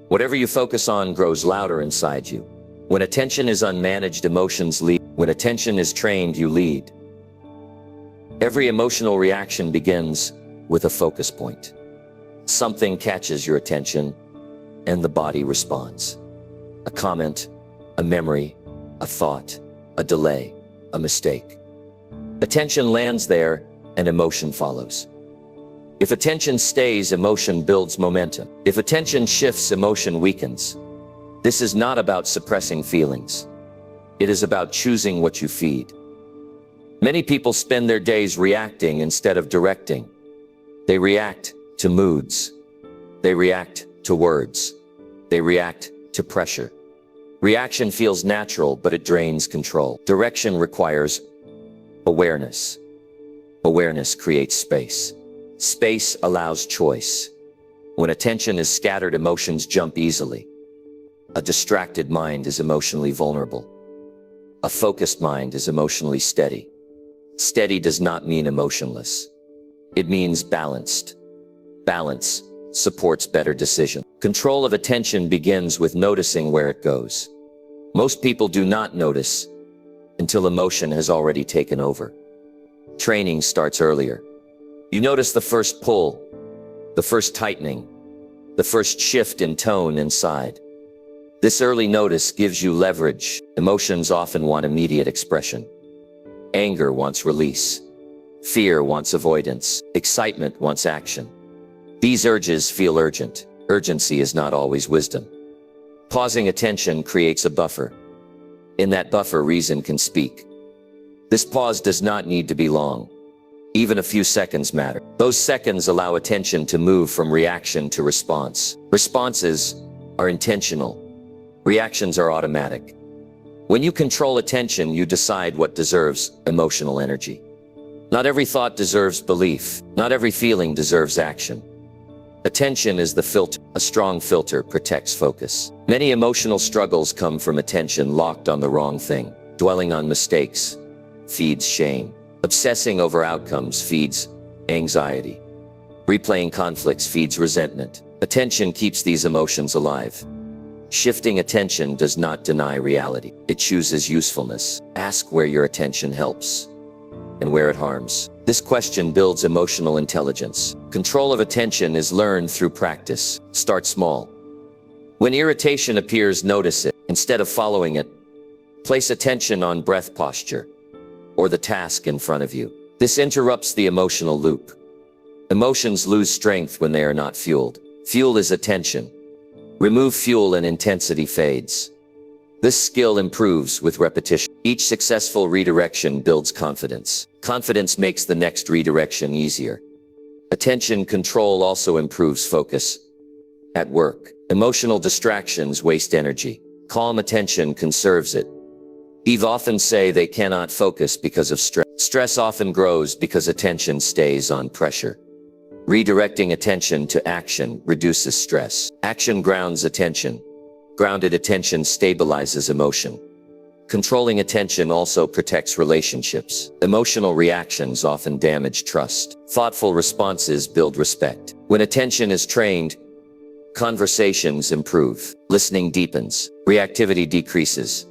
Whatever you focus on grows louder inside you. When attention is unmanaged, emotions lead. When attention is trained, you lead. Every emotional reaction begins with a focus point. Something catches your attention, and the body responds. A comment, a memory, a thought, a delay, a mistake. Attention lands there, and emotion follows. If attention stays, emotion builds momentum. If attention shifts, emotion weakens. This is not about suppressing feelings. It is about choosing what you feed. Many people spend their days reacting instead of directing. They react to moods. They react to words. They react to pressure. Reaction feels natural, but it drains control. Direction requires awareness. Awareness creates space. Space allows choice. When attention is scattered, emotions jump easily. A distracted mind is emotionally vulnerable. A focused mind is emotionally steady. Steady does not mean emotionless. It means balanced. Balance supports better decision. Control of attention begins with noticing where it goes. Most people do not notice until emotion has already taken over. Training starts earlier. You notice the first pull, the first tightening, the first shift in tone inside. This early notice gives you leverage. Emotions often want immediate expression. Anger wants release. Fear wants avoidance. Excitement wants action. These urges feel urgent. Urgency is not always wisdom. Pausing attention creates a buffer. In that buffer, reason can speak. This pause does not need to be long. Even a few seconds matter. Those seconds allow attention to move from reaction to response. Responses are intentional. Reactions are automatic. When you control attention, you decide what deserves emotional energy. Not every thought deserves belief. Not every feeling deserves action. Attention is the filter. A strong filter protects focus. Many emotional struggles come from attention locked on the wrong thing. Dwelling on mistakes feeds shame. Obsessing over outcomes feeds anxiety. Replaying conflicts feeds resentment. Attention keeps these emotions alive. Shifting attention does not deny reality. It chooses usefulness. Ask where your attention helps and where it harms. This question builds emotional intelligence. Control of attention is learned through practice. Start small. When irritation appears, notice it. Instead of following it, place attention on breath, posture, or the task in front of you. This interrupts the emotional loop. Emotions lose strength when they are not fueled. Fuel is attention. Remove fuel and intensity fades. This skill improves with repetition. Each successful redirection builds confidence. Confidence makes the next redirection easier. Attention control also improves focus. At work, emotional distractions waste energy. Calm attention conserves it. People often say they cannot focus because of stress. Stress often grows because attention stays on pressure. Redirecting attention to action reduces stress. Action grounds attention. Grounded attention stabilizes emotion. Controlling attention also protects relationships. Emotional reactions often damage trust. Thoughtful responses build respect. When attention is trained, conversations improve. Listening deepens. Reactivity decreases.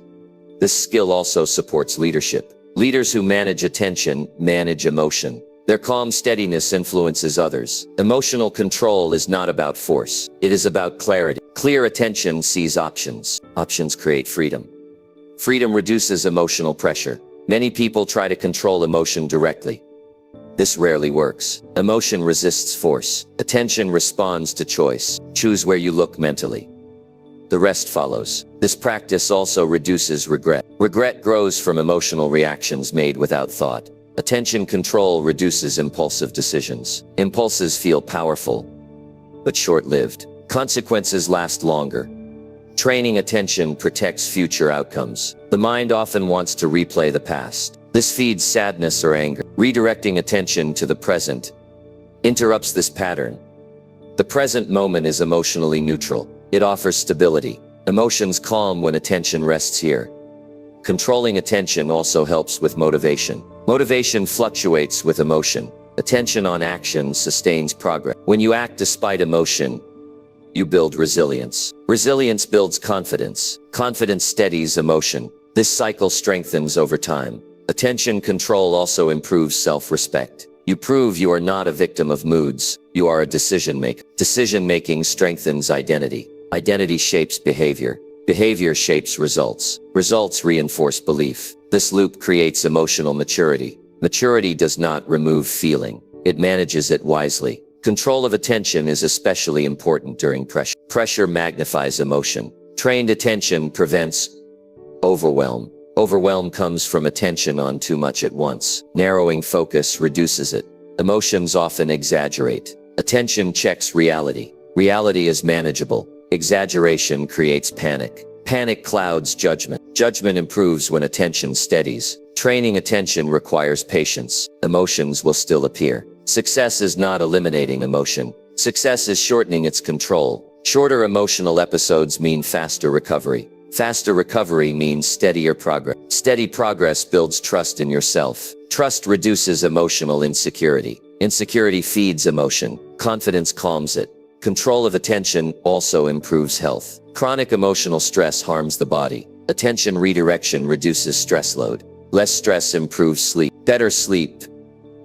This skill also supports leadership. Leaders who manage attention manage emotion. Their calm steadiness influences others. Emotional control is not about force. It is about clarity. Clear attention sees options. Options create freedom. Freedom reduces emotional pressure. Many people try to control emotion directly. This rarely works. Emotion resists force. Attention responds to choice. Choose where you look mentally. The rest follows. This practice also reduces regret. Regret grows from emotional reactions made without thought. Attention control reduces impulsive decisions. Impulses feel powerful, but short-lived. Consequences last longer. Training attention protects future outcomes. The mind often wants to replay the past. This feeds sadness or anger. Redirecting attention to the present interrupts this pattern. The present moment is emotionally neutral. It offers stability. Emotions calm when attention rests here. Controlling attention also helps with motivation. Motivation fluctuates with emotion. Attention on action sustains progress. When you act despite emotion, you build resilience. Resilience builds confidence. Confidence steadies emotion. This cycle strengthens over time. Attention control also improves self-respect. You prove you are not a victim of moods. You are a decision maker. Decision-making strengthens identity. Identity shapes behavior. Behavior shapes results. Results reinforce belief. This loop creates emotional maturity. Maturity does not remove feeling. It manages it wisely. Control of attention is especially important during pressure. Pressure magnifies emotion. Trained attention prevents overwhelm. Overwhelm comes from attention on too much at once. Narrowing focus reduces it. Emotions often exaggerate. Attention checks reality. Reality is manageable. Exaggeration creates panic. Panic clouds judgment. Judgment improves when attention steadies. Training attention requires patience. Emotions will still appear. Success is not eliminating emotion. Success is shortening its control. Shorter emotional episodes mean faster recovery. Faster recovery means steadier progress. Steady progress builds trust in yourself. Trust reduces emotional insecurity. Insecurity feeds emotion. Confidence calms it. Control of attention also improves health. Chronic emotional stress harms the body. Attention redirection reduces stress load. Less stress improves sleep. Better sleep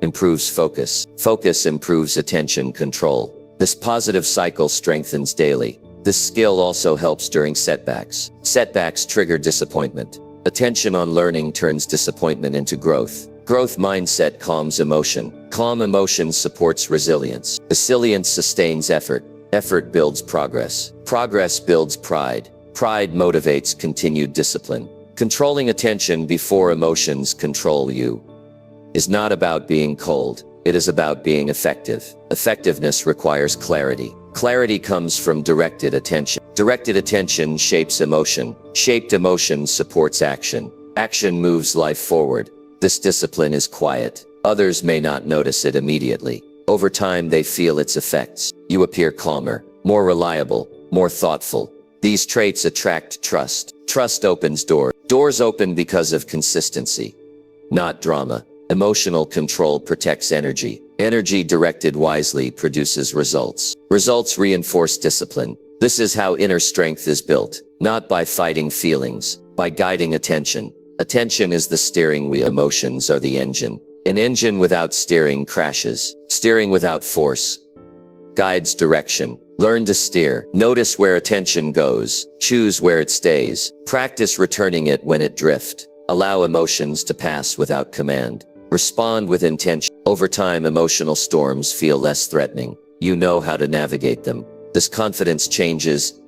improves focus. Focus improves attention control. This positive cycle strengthens daily. This skill also helps during setbacks. Setbacks trigger disappointment. Attention on learning turns disappointment into growth. Growth mindset calms emotion. Calm emotion supports resilience. Resilience sustains effort. Effort builds progress. Progress builds pride. Pride motivates continued discipline. Controlling attention before emotions control you is not about being cold. It is about being effective. Effectiveness requires clarity. Clarity comes from directed attention. Directed attention shapes emotion. Shaped emotion supports action. Action moves life forward. This discipline is quiet. Others may not notice it immediately. Over time, they feel its effects. You appear calmer, more reliable, more thoughtful. These traits attract trust. Trust opens doors. Doors open because of consistency, not drama. Emotional control protects energy. Energy directed wisely produces results. Results reinforce discipline. This is how inner strength is built, not by fighting feelings, by guiding attention. Attention is the steering wheel. Emotions are the engine. An engine without steering crashes. Steering without force guides direction. Learn to steer. Notice where attention goes. Choose where it stays. Practice returning it when it drifts. Allow emotions to pass without command. Respond with intention. Over time, emotional storms feel less threatening. You know how to navigate them. This confidence changes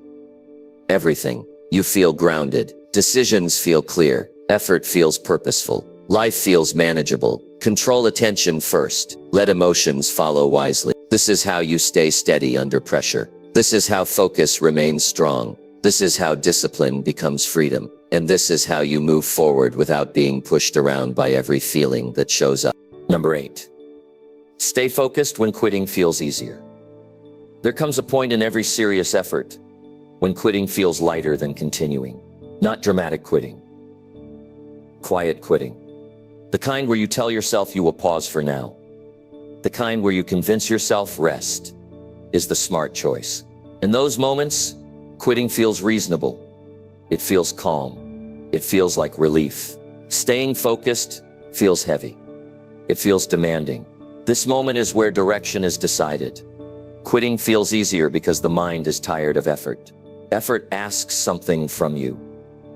everything. You feel grounded. Decisions feel clear. Effort feels purposeful. Life feels manageable. Control attention first. Let emotions follow wisely. This is how you stay steady under pressure. This is how focus remains strong. This is how discipline becomes freedom. And this is how you move forward without being pushed around by every feeling that shows up. Number 8. Stay focused when quitting feels easier. There comes a point in every serious effort when quitting feels lighter than continuing. Not dramatic quitting. Quiet quitting. The kind where you tell yourself you will pause for now. The kind where you convince yourself rest is the smart choice. In those moments, quitting feels reasonable. It feels calm. It feels like relief. Staying focused feels heavy. It feels demanding. This moment is where direction is decided. Quitting feels easier because the mind is tired of effort. Effort asks something from you.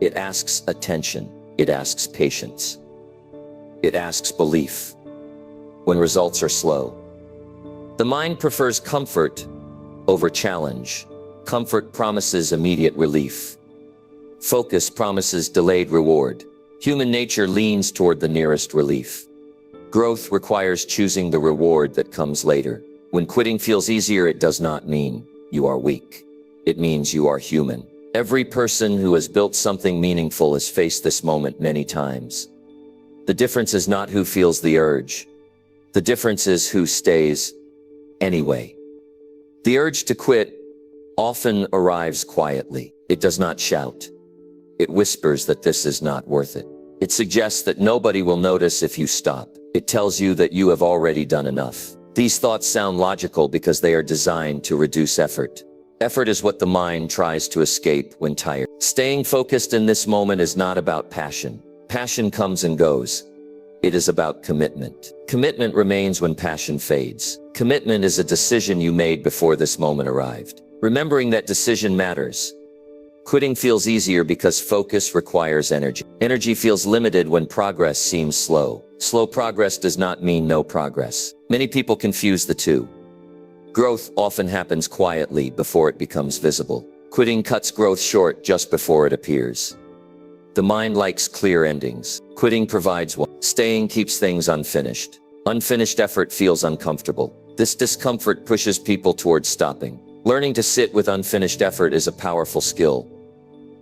It asks attention. It asks patience. It asks belief. When results are slow, the mind prefers comfort over challenge. Comfort promises immediate relief. Focus promises delayed reward. Human nature leans toward the nearest relief. Growth requires choosing the reward that comes later. When quitting feels easier, it does not mean you are weak. It means you are human. Every person who has built something meaningful has faced this moment many times. The difference is not who feels the urge. The difference is who stays anyway. The urge to quit often arrives quietly. It does not shout. It whispers that this is not worth it. It suggests that nobody will notice if you stop. It tells you that you have already done enough. These thoughts sound logical because they are designed to reduce effort. Effort is what the mind tries to escape when tired. Staying focused in this moment is not about passion. Passion comes and goes. It is about commitment. Commitment remains when passion fades. Commitment is a decision you made before this moment arrived. Remembering that decision matters. Quitting feels easier because focus requires energy. Energy feels limited when progress seems slow. Slow progress does not mean no progress. Many people confuse the two. Growth often happens quietly before it becomes visible. Quitting cuts growth short just before it appears. The mind likes clear endings. Quitting provides one. Staying keeps things unfinished. Unfinished effort feels uncomfortable. This discomfort pushes people towards stopping. Learning to sit with unfinished effort is a powerful skill.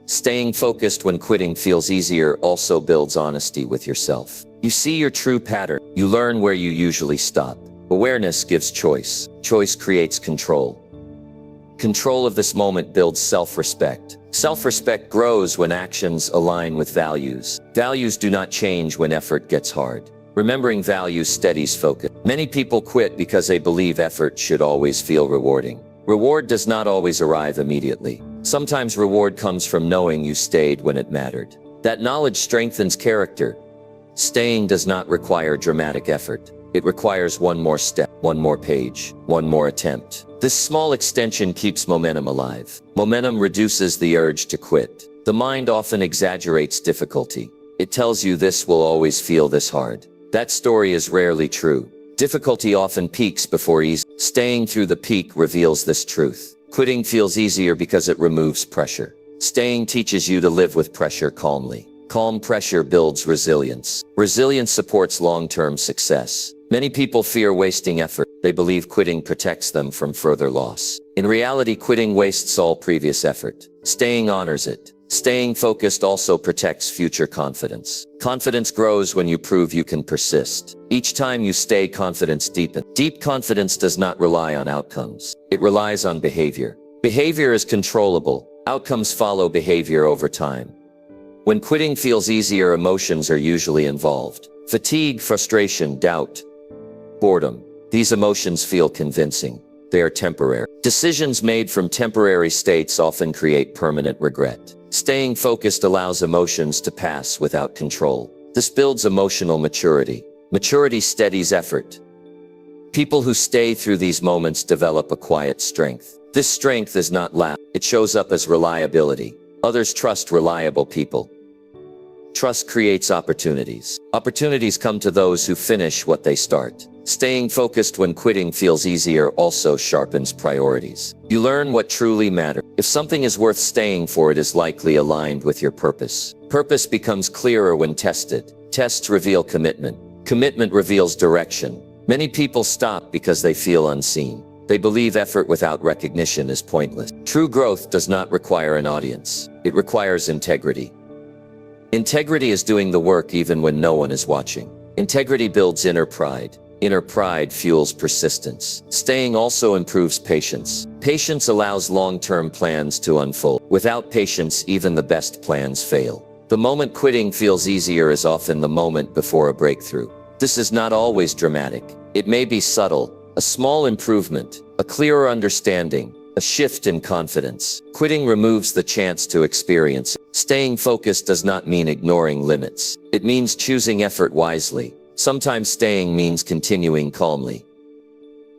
Staying focused when quitting feels easier also builds honesty with yourself. You see your true pattern. You learn where you usually stop. Awareness gives choice. Choice creates control. Control of this moment builds self-respect. Self-respect grows when actions align with values. Values do not change when effort gets hard. Remembering values steadies focus. Many people quit because they believe effort should always feel rewarding. Reward does not always arrive immediately. Sometimes reward comes from knowing you stayed when it mattered. That knowledge strengthens character. Staying does not require dramatic effort. It requires one more step, one more page, one more attempt. This small extension keeps momentum alive. Momentum reduces the urge to quit. The mind often exaggerates difficulty. It tells you this will always feel this hard. That story is rarely true. Difficulty often peaks before ease. Staying through the peak reveals this truth. Quitting feels easier because it removes pressure. Staying teaches you to live with pressure calmly. Calm pressure builds resilience. Resilience supports long-term success. Many people fear wasting effort. They believe quitting protects them from further loss. In reality, quitting wastes all previous effort. Staying honors it. Staying focused also protects future confidence. Confidence grows when you prove you can persist. Each time you stay, confidence deepens. Deep confidence does not rely on outcomes. It relies on behavior. Behavior is controllable. Outcomes follow behavior over time. When quitting feels easier, emotions are usually involved. Fatigue, frustration, doubt, boredom. These emotions feel convincing. They are temporary. Decisions made from temporary states often create permanent regret. Staying focused allows emotions to pass without control. This builds emotional maturity. Maturity steadies effort. People who stay through these moments develop a quiet strength. This strength is not loud. It shows up as reliability. Others trust reliable people. Trust creates opportunities. Opportunities come to those who finish what they start. Staying focused when quitting feels easier also sharpens priorities. You learn what truly matters. If something is worth staying for, it is likely aligned with your purpose. Purpose becomes clearer when tested. Tests reveal commitment. Commitment reveals direction. Many people stop because they feel unseen. They believe effort without recognition is pointless. True growth does not require an audience. It requires integrity. Integrity is doing the work even when no one is watching. Integrity builds inner pride. Inner pride fuels persistence. Staying also improves patience. Patience allows long-term plans to unfold. Without patience, even the best plans fail. The moment quitting feels easier is often the moment before a breakthrough. This is not always dramatic. It may be subtle, a small improvement, a clearer understanding, a shift in confidence. Quitting removes the chance to experience it. Staying focused does not mean ignoring limits. It means choosing effort wisely. Sometimes staying means continuing calmly.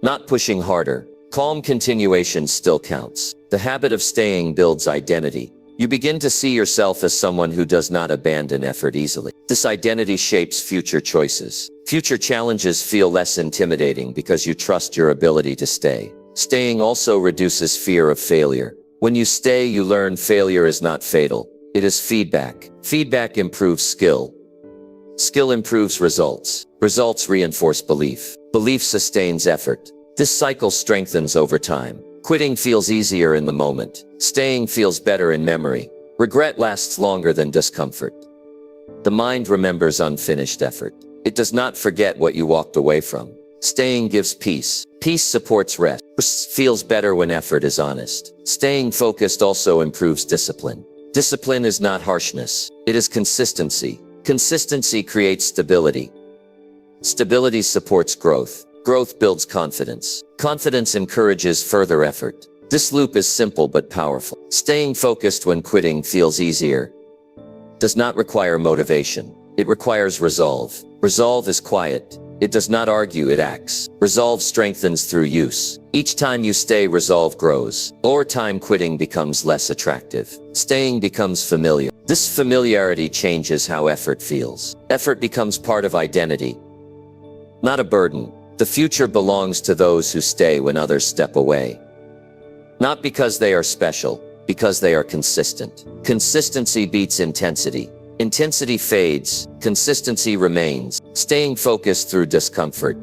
Not pushing harder. Calm continuation still counts. The habit of staying builds identity. You begin to see yourself as someone who does not abandon effort easily. This identity shapes future choices. Future challenges feel less intimidating because you trust your ability to stay. Staying also reduces fear of failure. When you stay, you learn failure is not fatal. It is feedback. Feedback improves skill. Skill improves results. Results reinforce belief. Belief sustains effort. This cycle strengthens over time. Quitting feels easier in the moment. Staying feels better in memory. Regret lasts longer than discomfort. The mind remembers unfinished effort. It does not forget what you walked away from. Staying gives peace. Peace supports rest. Rest feels better when effort is honest. Staying focused also improves discipline. Discipline is not harshness. It is consistency. Consistency creates stability. Stability supports growth. Growth builds confidence. Confidence encourages further effort. This loop is simple but powerful. Staying focused when quitting feels easier. Does not require motivation. It requires resolve. Resolve is quiet. It does not argue, it acts. Resolve strengthens through use. Each time you stay, resolve grows. Over time, quitting becomes less attractive. Staying becomes familiar. This familiarity changes how effort feels. Effort becomes part of identity, not a burden. The future belongs to those who stay when others step away. Not because they are special, because they are consistent. Consistency beats intensity. Intensity fades, consistency remains. Staying focused through discomfort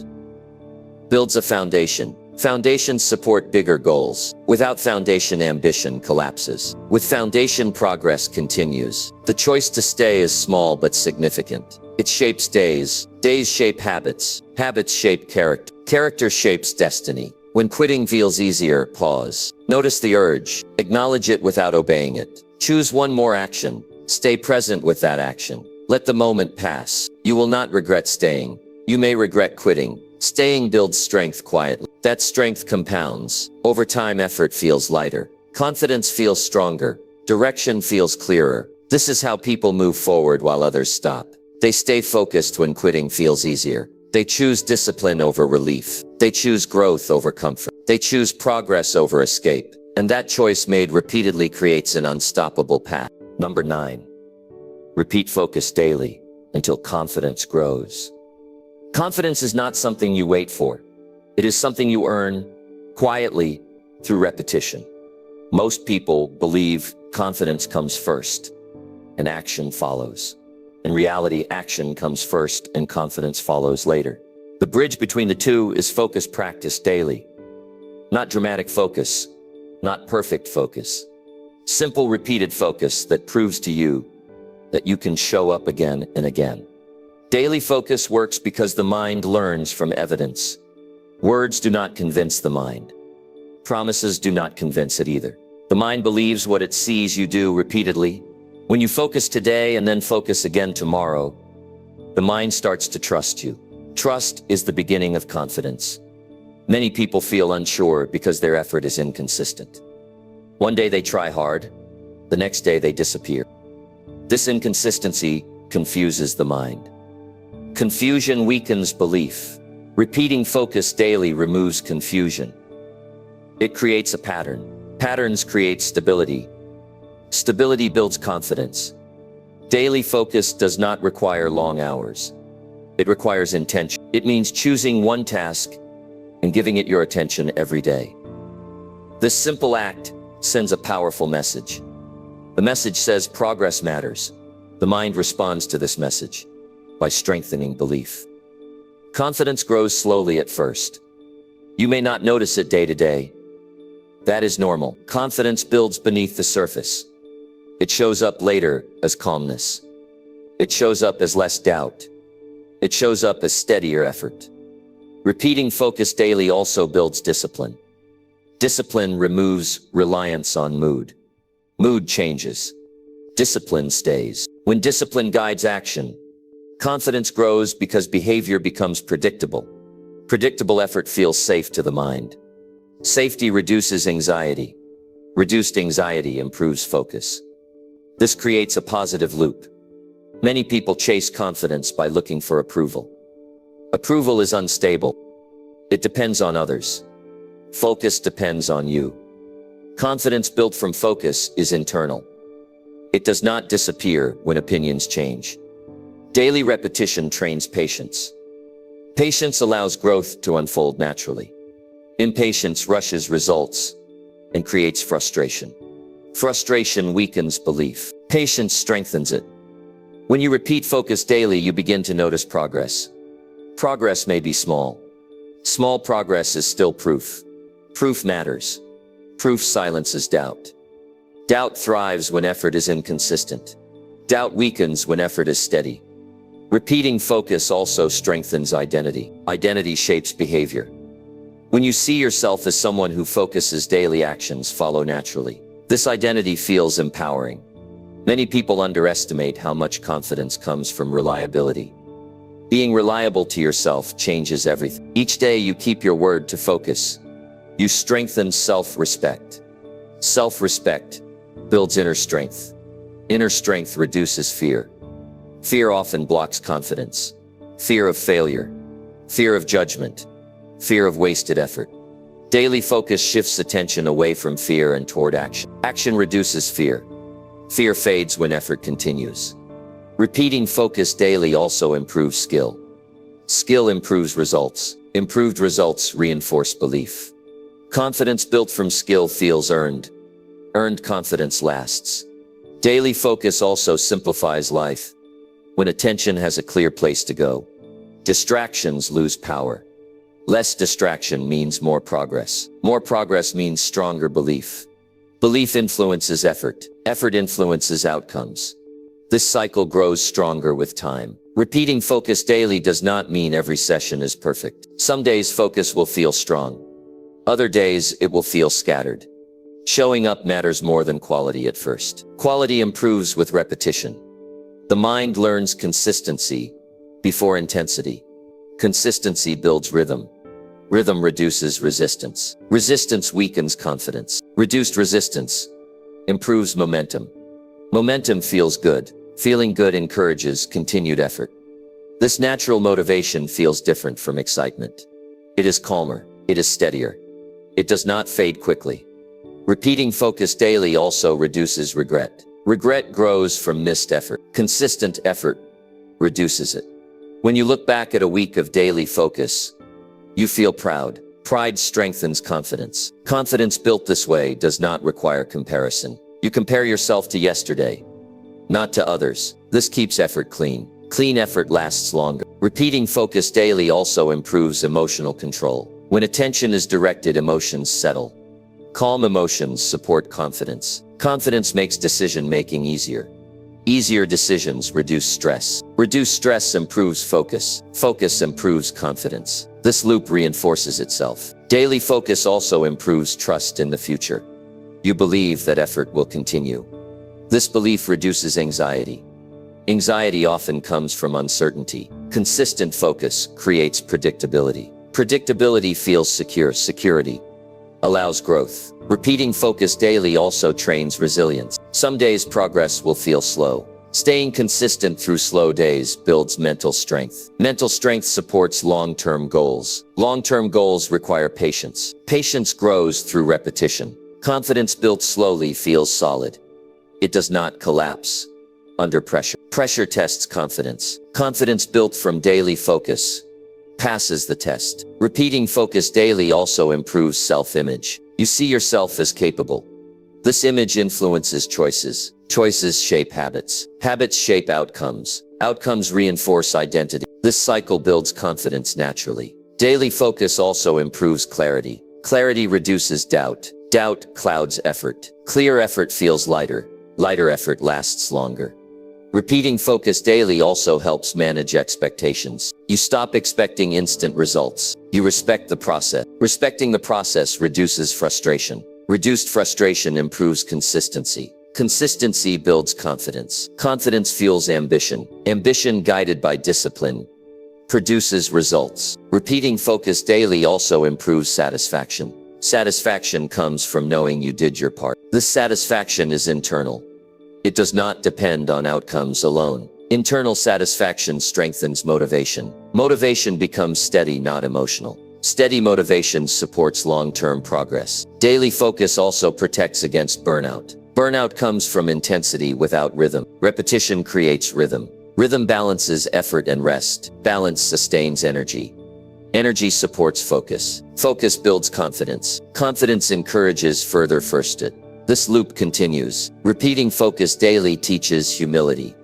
builds a foundation. Foundations support bigger goals. Without foundation, ambition collapses. With foundation, progress continues. The choice to stay is small but significant. It shapes days. Days shape habits. Habits shape character. Character shapes destiny. When quitting feels easier, pause. Notice the urge. Acknowledge it without obeying it. Choose one more action. Stay present with that action. Let the moment pass. You will not regret staying. You may regret quitting. Staying builds strength quietly. That strength compounds. Over time, effort feels lighter. Confidence feels stronger. Direction feels clearer. This is how people move forward while others stop. They stay focused when quitting feels easier. They choose discipline over relief. They choose growth over comfort. They choose progress over escape. And that choice made repeatedly creates an unstoppable path. Number 9. Repeat focus daily until confidence grows. Confidence is not something you wait for. It is something you earn quietly through repetition. Most people believe confidence comes first and action follows. In reality, action comes first and confidence follows later. The bridge between the two is focus practice daily. Not dramatic focus, not perfect focus. Simple repeated focus that proves to you that you can show up again and again. Daily focus works because the mind learns from evidence. Words do not convince the mind. Promises do not convince it either. The mind believes what it sees you do repeatedly. When you focus today and then focus again tomorrow, the mind starts to trust you. Trust is the beginning of confidence. Many people feel unsure because their effort is inconsistent. One day they try hard, the next day they disappear. This inconsistency confuses the mind. Confusion weakens belief. Repeating focus daily removes confusion. It creates a pattern. Patterns create stability. Stability builds confidence. Daily focus does not require long hours. It requires intention. It means choosing one task and giving it your attention every day. This simple act sends a powerful message. The message says progress matters. The mind responds to this message by strengthening belief. Confidence grows slowly at first. You may not notice it day to day. That is normal. Confidence builds beneath the surface. It shows up later as calmness. It shows up as less doubt. It shows up as steadier effort. Repeating focus daily also builds discipline. Discipline removes reliance on mood. Mood changes. Discipline stays. When discipline guides action, confidence grows because behavior becomes predictable. Predictable effort feels safe to the mind. Safety reduces anxiety. Reduced anxiety improves focus. This creates a positive loop. Many people chase confidence by looking for approval. Approval is unstable. It depends on others. Focus depends on you. Confidence built from focus is internal. It does not disappear when opinions change. Daily repetition trains patience. Patience allows growth to unfold naturally. Impatience rushes results and creates frustration. Frustration weakens belief. Patience strengthens it. When you repeat focus daily, you begin to notice progress. Progress may be small. Small progress is still proof. Proof matters. Proof silences doubt. Doubt thrives when effort is inconsistent. Doubt weakens when effort is steady. Repeating focus also strengthens identity. Identity shapes behavior. When you see yourself as someone who focuses, daily actions follow naturally. This identity feels empowering. Many people underestimate how much confidence comes from reliability. Being reliable to yourself changes everything. Each day you keep your word to focus. You strengthen self-respect. Self-respect builds inner strength. Inner strength reduces fear. Fear often blocks confidence. Fear of failure. Fear of judgment. Fear of wasted effort. Daily focus shifts attention away from fear and toward action. Action reduces fear. Fear fades when effort continues. Repeating focus daily also improves skill. Skill improves results. Improved results reinforce belief. Confidence built from skill feels earned. Earned confidence lasts. Daily focus also simplifies life. When attention has a clear place to go, distractions lose power. Less distraction means more progress. More progress means stronger belief. Belief influences effort. Effort influences outcomes. This cycle grows stronger with time. Repeating focus daily does not mean every session is perfect. Some days focus will feel strong. Other days it will feel scattered. Showing up matters more than quality at first. Quality improves with repetition. The mind learns consistency before intensity. Consistency builds rhythm. Rhythm reduces resistance. Resistance weakens confidence. Reduced resistance improves momentum. Momentum feels good. Feeling good encourages continued effort. This natural motivation feels different from excitement. It is calmer. It is steadier. It does not fade quickly. Repeating focus daily also reduces regret. Regret grows from missed effort. Consistent effort reduces it. When you look back at a week of daily focus, you feel proud. Pride strengthens confidence. Confidence built this way does not require comparison. You compare yourself to yesterday, not to others. This keeps effort clean. Clean effort lasts longer. Repeating focus daily also improves emotional control. When attention is directed, emotions settle. Calm emotions support confidence. Confidence makes decision-making easier. Easier decisions reduce stress. Reduced stress improves focus. Focus improves confidence. This loop reinforces itself. Daily focus also improves trust in the future. You believe that effort will continue. This belief reduces anxiety. Anxiety often comes from uncertainty. Consistent focus creates predictability. Predictability feels secure. Security allows growth. Repeating focus daily also trains resilience. Some days progress will feel slow. Staying consistent through slow days builds mental strength. Mental strength supports long-term goals. Long-term goals require patience. Patience grows through repetition. Confidence built slowly feels solid. It does not collapse. under pressure. Pressure tests confidence. Confidence built from daily focus passes the test. Repeating focus daily also improves self-image. You see yourself as capable. This image influences choices. Choices shape habits. Habits shape outcomes. Outcomes reinforce identity. This cycle builds confidence naturally. Daily focus also improves clarity. Clarity reduces doubt. Doubt clouds effort. Clear effort feels lighter. Lighter effort lasts longer. Repeating focus daily also helps manage expectations. You stop expecting instant results. You respect the process. Respecting the process reduces frustration. Reduced frustration improves consistency. Consistency builds confidence. Confidence fuels ambition. Ambition guided by discipline produces results. Repeating focus daily also improves satisfaction. Satisfaction comes from knowing you did your part. This satisfaction is internal. It does not depend on outcomes alone. Internal satisfaction strengthens motivation. Motivation becomes steady, not emotional. Steady motivation supports long-term progress. Daily focus also protects against burnout. Burnout comes from intensity without rhythm. Repetition creates rhythm. Rhythm balances effort and rest. Balance sustains energy. Energy supports focus. Focus builds confidence. Confidence encourages further Persist. This loop continues. Repeating focus daily teaches humility.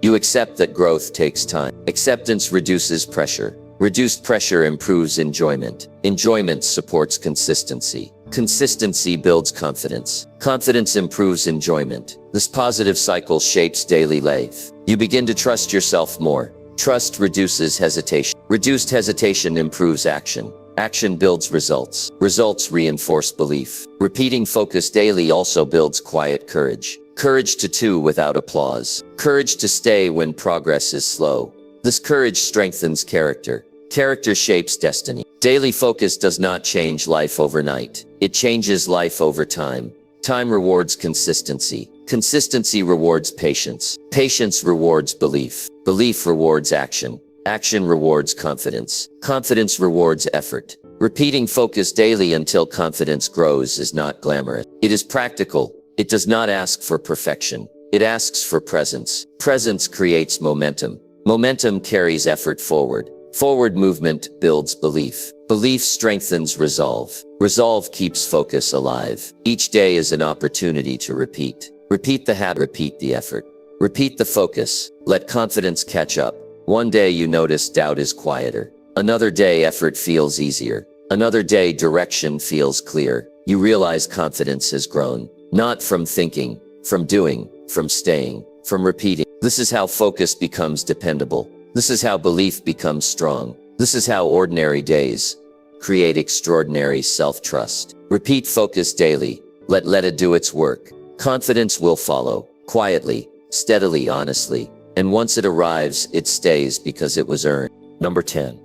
You accept that growth takes time. Acceptance reduces pressure. Reduced pressure improves enjoyment. Enjoyment supports consistency. Consistency builds confidence. Confidence improves enjoyment. This positive cycle shapes daily life. You begin to trust yourself more. Trust reduces hesitation. Reduced hesitation improves action. Action builds results. Results reinforce belief. Repeating focus daily also builds quiet courage. Courage to do without applause. Courage to stay when progress is slow. This courage strengthens character. Character shapes destiny. Daily focus does not change life overnight. It changes life over time. Time rewards consistency. Consistency rewards patience. Patience rewards belief. Belief rewards action. Action rewards confidence. Confidence rewards effort. Repeating focus daily until confidence grows is not glamorous. It is practical. It does not ask for perfection. It asks for presence. Presence creates momentum. Momentum carries effort forward. Forward movement builds belief. Belief strengthens resolve. Resolve keeps focus alive. Each day is an opportunity to repeat. Repeat the habit. Repeat the effort. Repeat the focus. Let confidence catch up. One day you notice doubt is quieter. Another day effort feels easier. Another day direction feels clear. You realize confidence has grown. Not from thinking, from doing, from staying, from repeating. This is how focus becomes dependable. This is how belief becomes strong. This is how ordinary days create extraordinary self-trust. Repeat focus daily. Let it do its work. Confidence will follow, quietly, steadily, honestly. And once it arrives, it stays because it was earned. Number 10.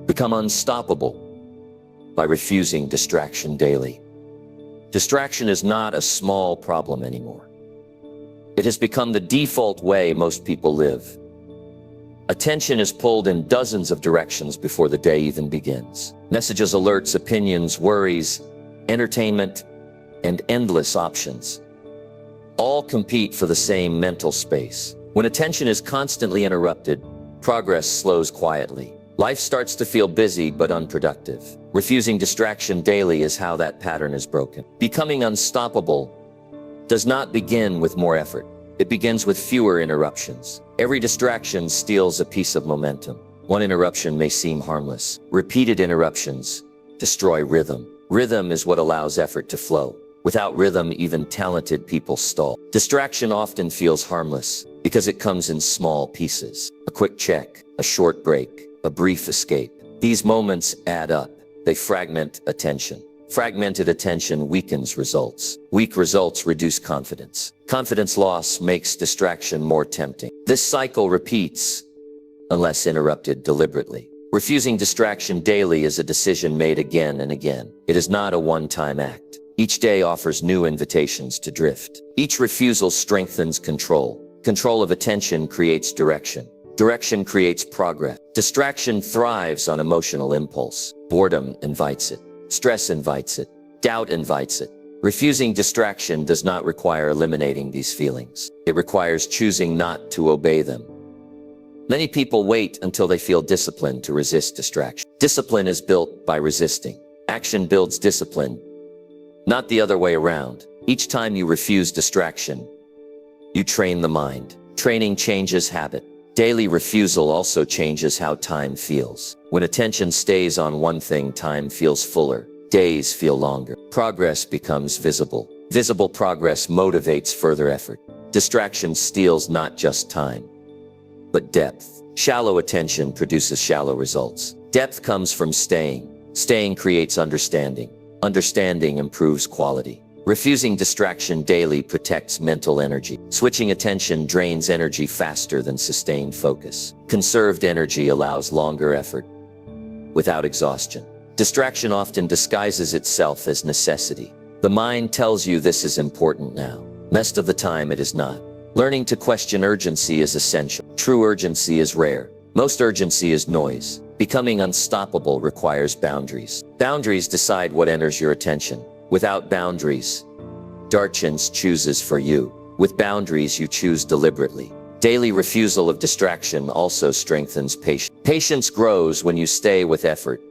Become unstoppable by refusing distraction daily. Distraction is not a small problem anymore. It has become the default way most people live. Attention is pulled in dozens of directions before the day even begins. Messages, alerts, opinions, worries, entertainment, and endless options all compete for the same mental space. When attention is constantly interrupted, progress slows quietly. Life starts to feel busy but unproductive. Refusing distraction daily is how that pattern is broken. Becoming unstoppable does not begin with more effort. It begins with fewer interruptions. Every distraction steals a piece of momentum. One interruption may seem harmless. Repeated interruptions destroy rhythm. Rhythm is what allows effort to flow. Without rhythm, even talented people stall. Distraction often feels harmless because it comes in small pieces. A quick check, a short break, a brief escape. These moments add up. They fragment attention. Fragmented attention weakens results. Weak results reduce confidence. Confidence loss makes distraction more tempting. This cycle repeats unless interrupted deliberately. Refusing distraction daily is a decision made again and again. It is not a one-time act. Each day offers new invitations to drift. Each refusal strengthens control. Control of attention creates direction. Direction creates progress. Distraction thrives on emotional impulse. Boredom invites it. Stress invites it. Doubt invites it. Refusing distraction does not require eliminating these feelings. It requires choosing not to obey them. Many people wait until they feel disciplined to resist distraction. Discipline is built by resisting. Action builds discipline, not the other way around. Each time you refuse distraction, you train the mind. Training changes habit. Daily refusal also changes how time feels. When attention stays on one thing, time feels fuller. Days feel longer. Progress becomes visible. Visible progress motivates further effort. Distraction steals not just time, but depth. Shallow attention produces shallow results. Depth comes from staying. Staying creates understanding. Understanding improves quality. Refusing distraction daily protects mental energy. Switching attention drains energy faster than sustained focus. Conserved energy allows longer effort without exhaustion. Distraction often disguises itself as necessity. The mind tells you this is important now. Most of the time it is not. Learning to question urgency is essential. True urgency is rare. Most urgency is noise. Becoming unstoppable requires boundaries. Boundaries decide what enters your attention. Without boundaries, darkness chooses for you. With boundaries, you choose deliberately. Daily refusal of distraction also strengthens patience. Patience grows when you stay with effort,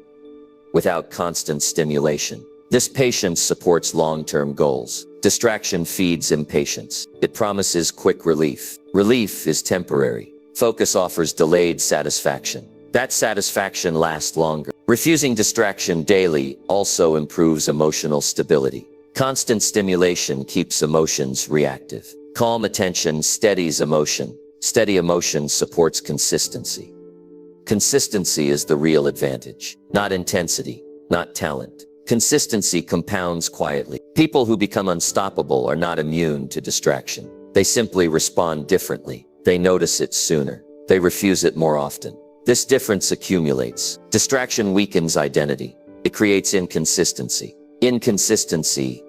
without constant stimulation. This patience supports long-term goals. Distraction feeds impatience. It promises quick relief. Relief is temporary. Focus offers delayed satisfaction. That satisfaction lasts longer. Refusing distraction daily also improves emotional stability. Constant stimulation keeps emotions reactive. Calm attention steadies emotion. Steady emotion supports consistency. Consistency is the real advantage, not intensity, not talent. Consistency compounds quietly. People who become unstoppable are not immune to distraction. They simply respond differently. They notice it sooner. They refuse it more often. This difference accumulates. Distraction weakens identity. It creates inconsistency. Inconsistency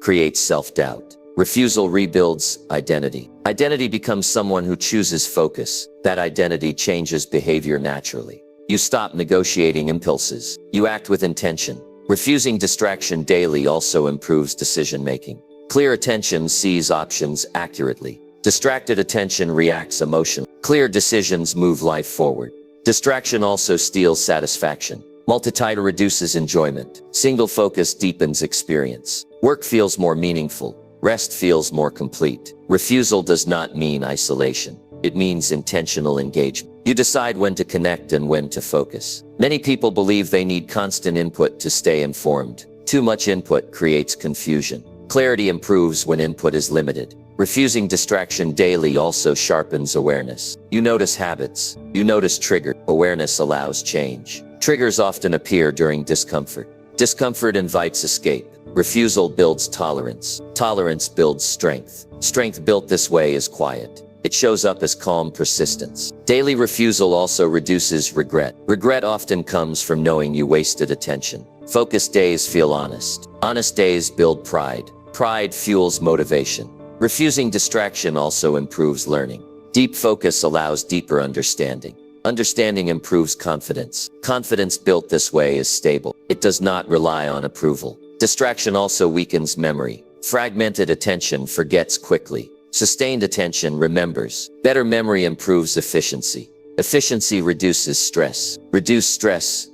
creates self-doubt. Refusal rebuilds identity. Identity becomes someone who chooses focus. That identity changes behavior naturally. You stop negotiating impulses. You act with intention. Refusing distraction daily also improves decision-making. Clear attention sees options accurately. Distracted attention reacts emotionally. Clear decisions move life forward. Distraction also steals satisfaction. Multiplier reduces enjoyment. Single focus deepens experience. Work feels more meaningful. Rest feels more complete. Refusal does not mean isolation. It means intentional engagement. You decide when to connect and when to focus. Many people believe they need constant input to stay informed. Too much input creates confusion. Clarity improves when input is limited. Refusing distraction daily also sharpens awareness. You notice habits. You notice triggers. Awareness allows change. Triggers often appear during discomfort. Discomfort invites escape. Refusal builds tolerance. Tolerance builds strength. Strength built this way is quiet. It shows up as calm persistence. Daily refusal also reduces regret. Regret often comes from knowing you wasted attention. Focused days feel honest. Honest days build pride. Pride fuels motivation. Refusing distraction also improves learning. Deep focus allows deeper understanding. Understanding improves confidence. Confidence built this way is stable. It does not rely on approval. Distraction also weakens memory. Fragmented attention forgets quickly. Sustained attention remembers. Better memory improves efficiency. Efficiency reduces stress. Reduced stress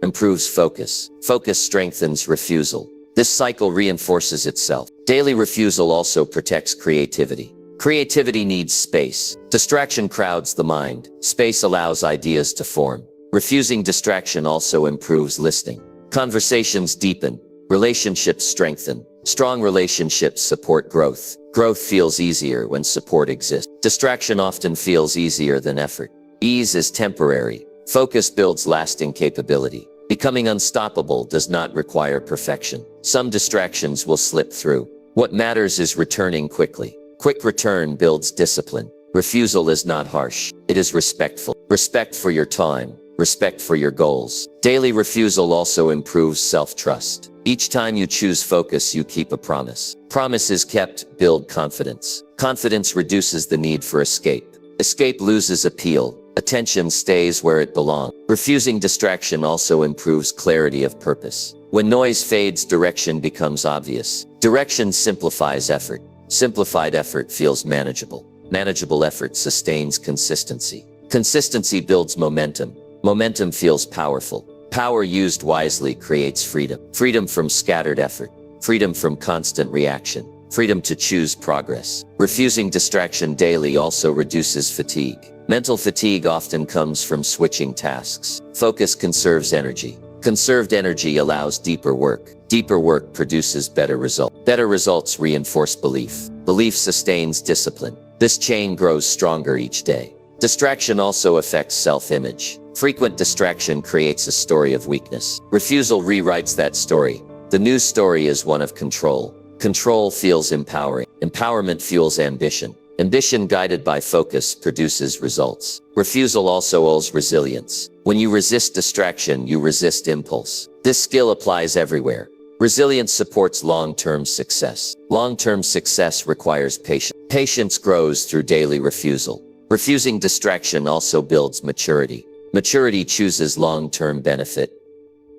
improves focus. Focus strengthens refusal. This cycle reinforces itself. Daily refusal also protects creativity. Creativity needs space. Distraction crowds the mind. Space allows ideas to form. Refusing distraction also improves listening. Conversations deepen. Relationships strengthen. Strong relationships support growth. Growth feels easier when support exists. Distraction often feels easier than effort. Ease is temporary. Focus builds lasting capability. Becoming unstoppable does not require perfection. Some distractions will slip through. What matters is returning quickly. Quick return builds discipline. Refusal is not harsh. It is respectful. Respect for your time. Respect for your goals. Daily refusal also improves self-trust. Each time you choose focus, you keep a promise. Promises kept build confidence. Confidence reduces the need for escape. Escape loses appeal. Attention stays where it belongs. Refusing distraction also improves clarity of purpose. When noise fades, direction becomes obvious. Direction simplifies effort. Simplified effort feels manageable. Manageable effort sustains consistency. Consistency builds momentum. Momentum feels powerful. Power used wisely creates freedom. Freedom from scattered effort. Freedom from constant reaction. Freedom to choose progress. Refusing distraction daily also reduces fatigue. Mental fatigue often comes from switching tasks. Focus conserves energy. Conserved energy allows deeper work. Deeper work produces better results. Better results reinforce belief. Belief sustains discipline. This chain grows stronger each day. Distraction also affects self-image. Frequent distraction creates a story of weakness. Refusal rewrites that story. The new story is one of control. Control feels empowering. Empowerment fuels ambition. Ambition guided by focus produces results. Refusal also owes resilience. When you resist distraction, you resist impulse. This skill applies everywhere. Resilience supports long-term success. Long-term success requires patience. Patience grows through daily refusal. Refusing distraction also builds maturity. Maturity chooses long-term benefit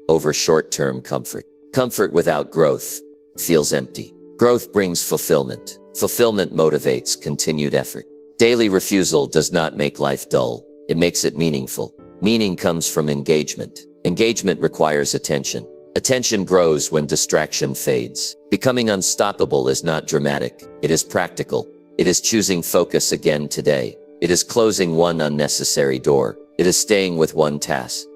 over short-term comfort. Comfort without growth feels empty. Growth brings fulfillment. Fulfillment motivates continued effort. Daily refusal does not make life dull. It makes it meaningful. Meaning comes from engagement. Engagement requires attention. Attention grows when distraction fades. Becoming unstoppable is not dramatic. It is practical. It is choosing focus again today. It is closing one unnecessary door. It is staying with one task.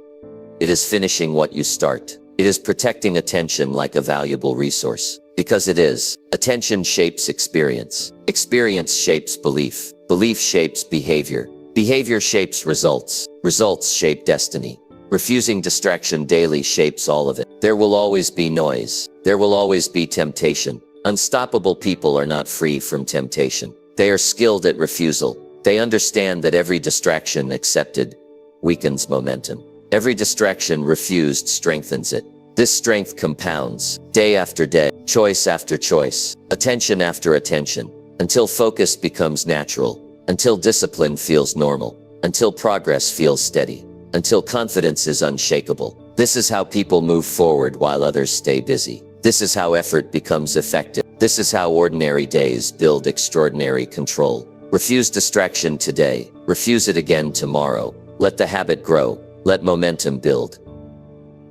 It is finishing what you start. It is protecting attention like a valuable resource. Because it is. Attention shapes experience. Experience shapes belief. Belief shapes behavior. Behavior shapes results. Results shape destiny. Refusing distraction daily shapes all of it. There will always be noise. There will always be temptation. Unstoppable people are not free from temptation. They are skilled at refusal. They understand that every distraction accepted weakens momentum. Every distraction refused strengthens it. This strength compounds, day after day, choice after choice, attention after attention, until focus becomes natural, until discipline feels normal, until progress feels steady, until confidence is unshakable. This is how people move forward while others stay busy. This is how effort becomes effective. This is how ordinary days build extraordinary control. Refuse distraction today. Refuse it again tomorrow. Let the habit grow. Let momentum build.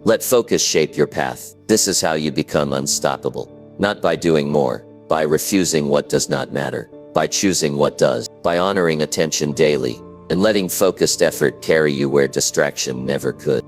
Let focus shape your path. This is how you become unstoppable. Not by doing more, by refusing what does not matter, by choosing what does, by honoring attention daily, and letting focused effort carry you where distraction never could.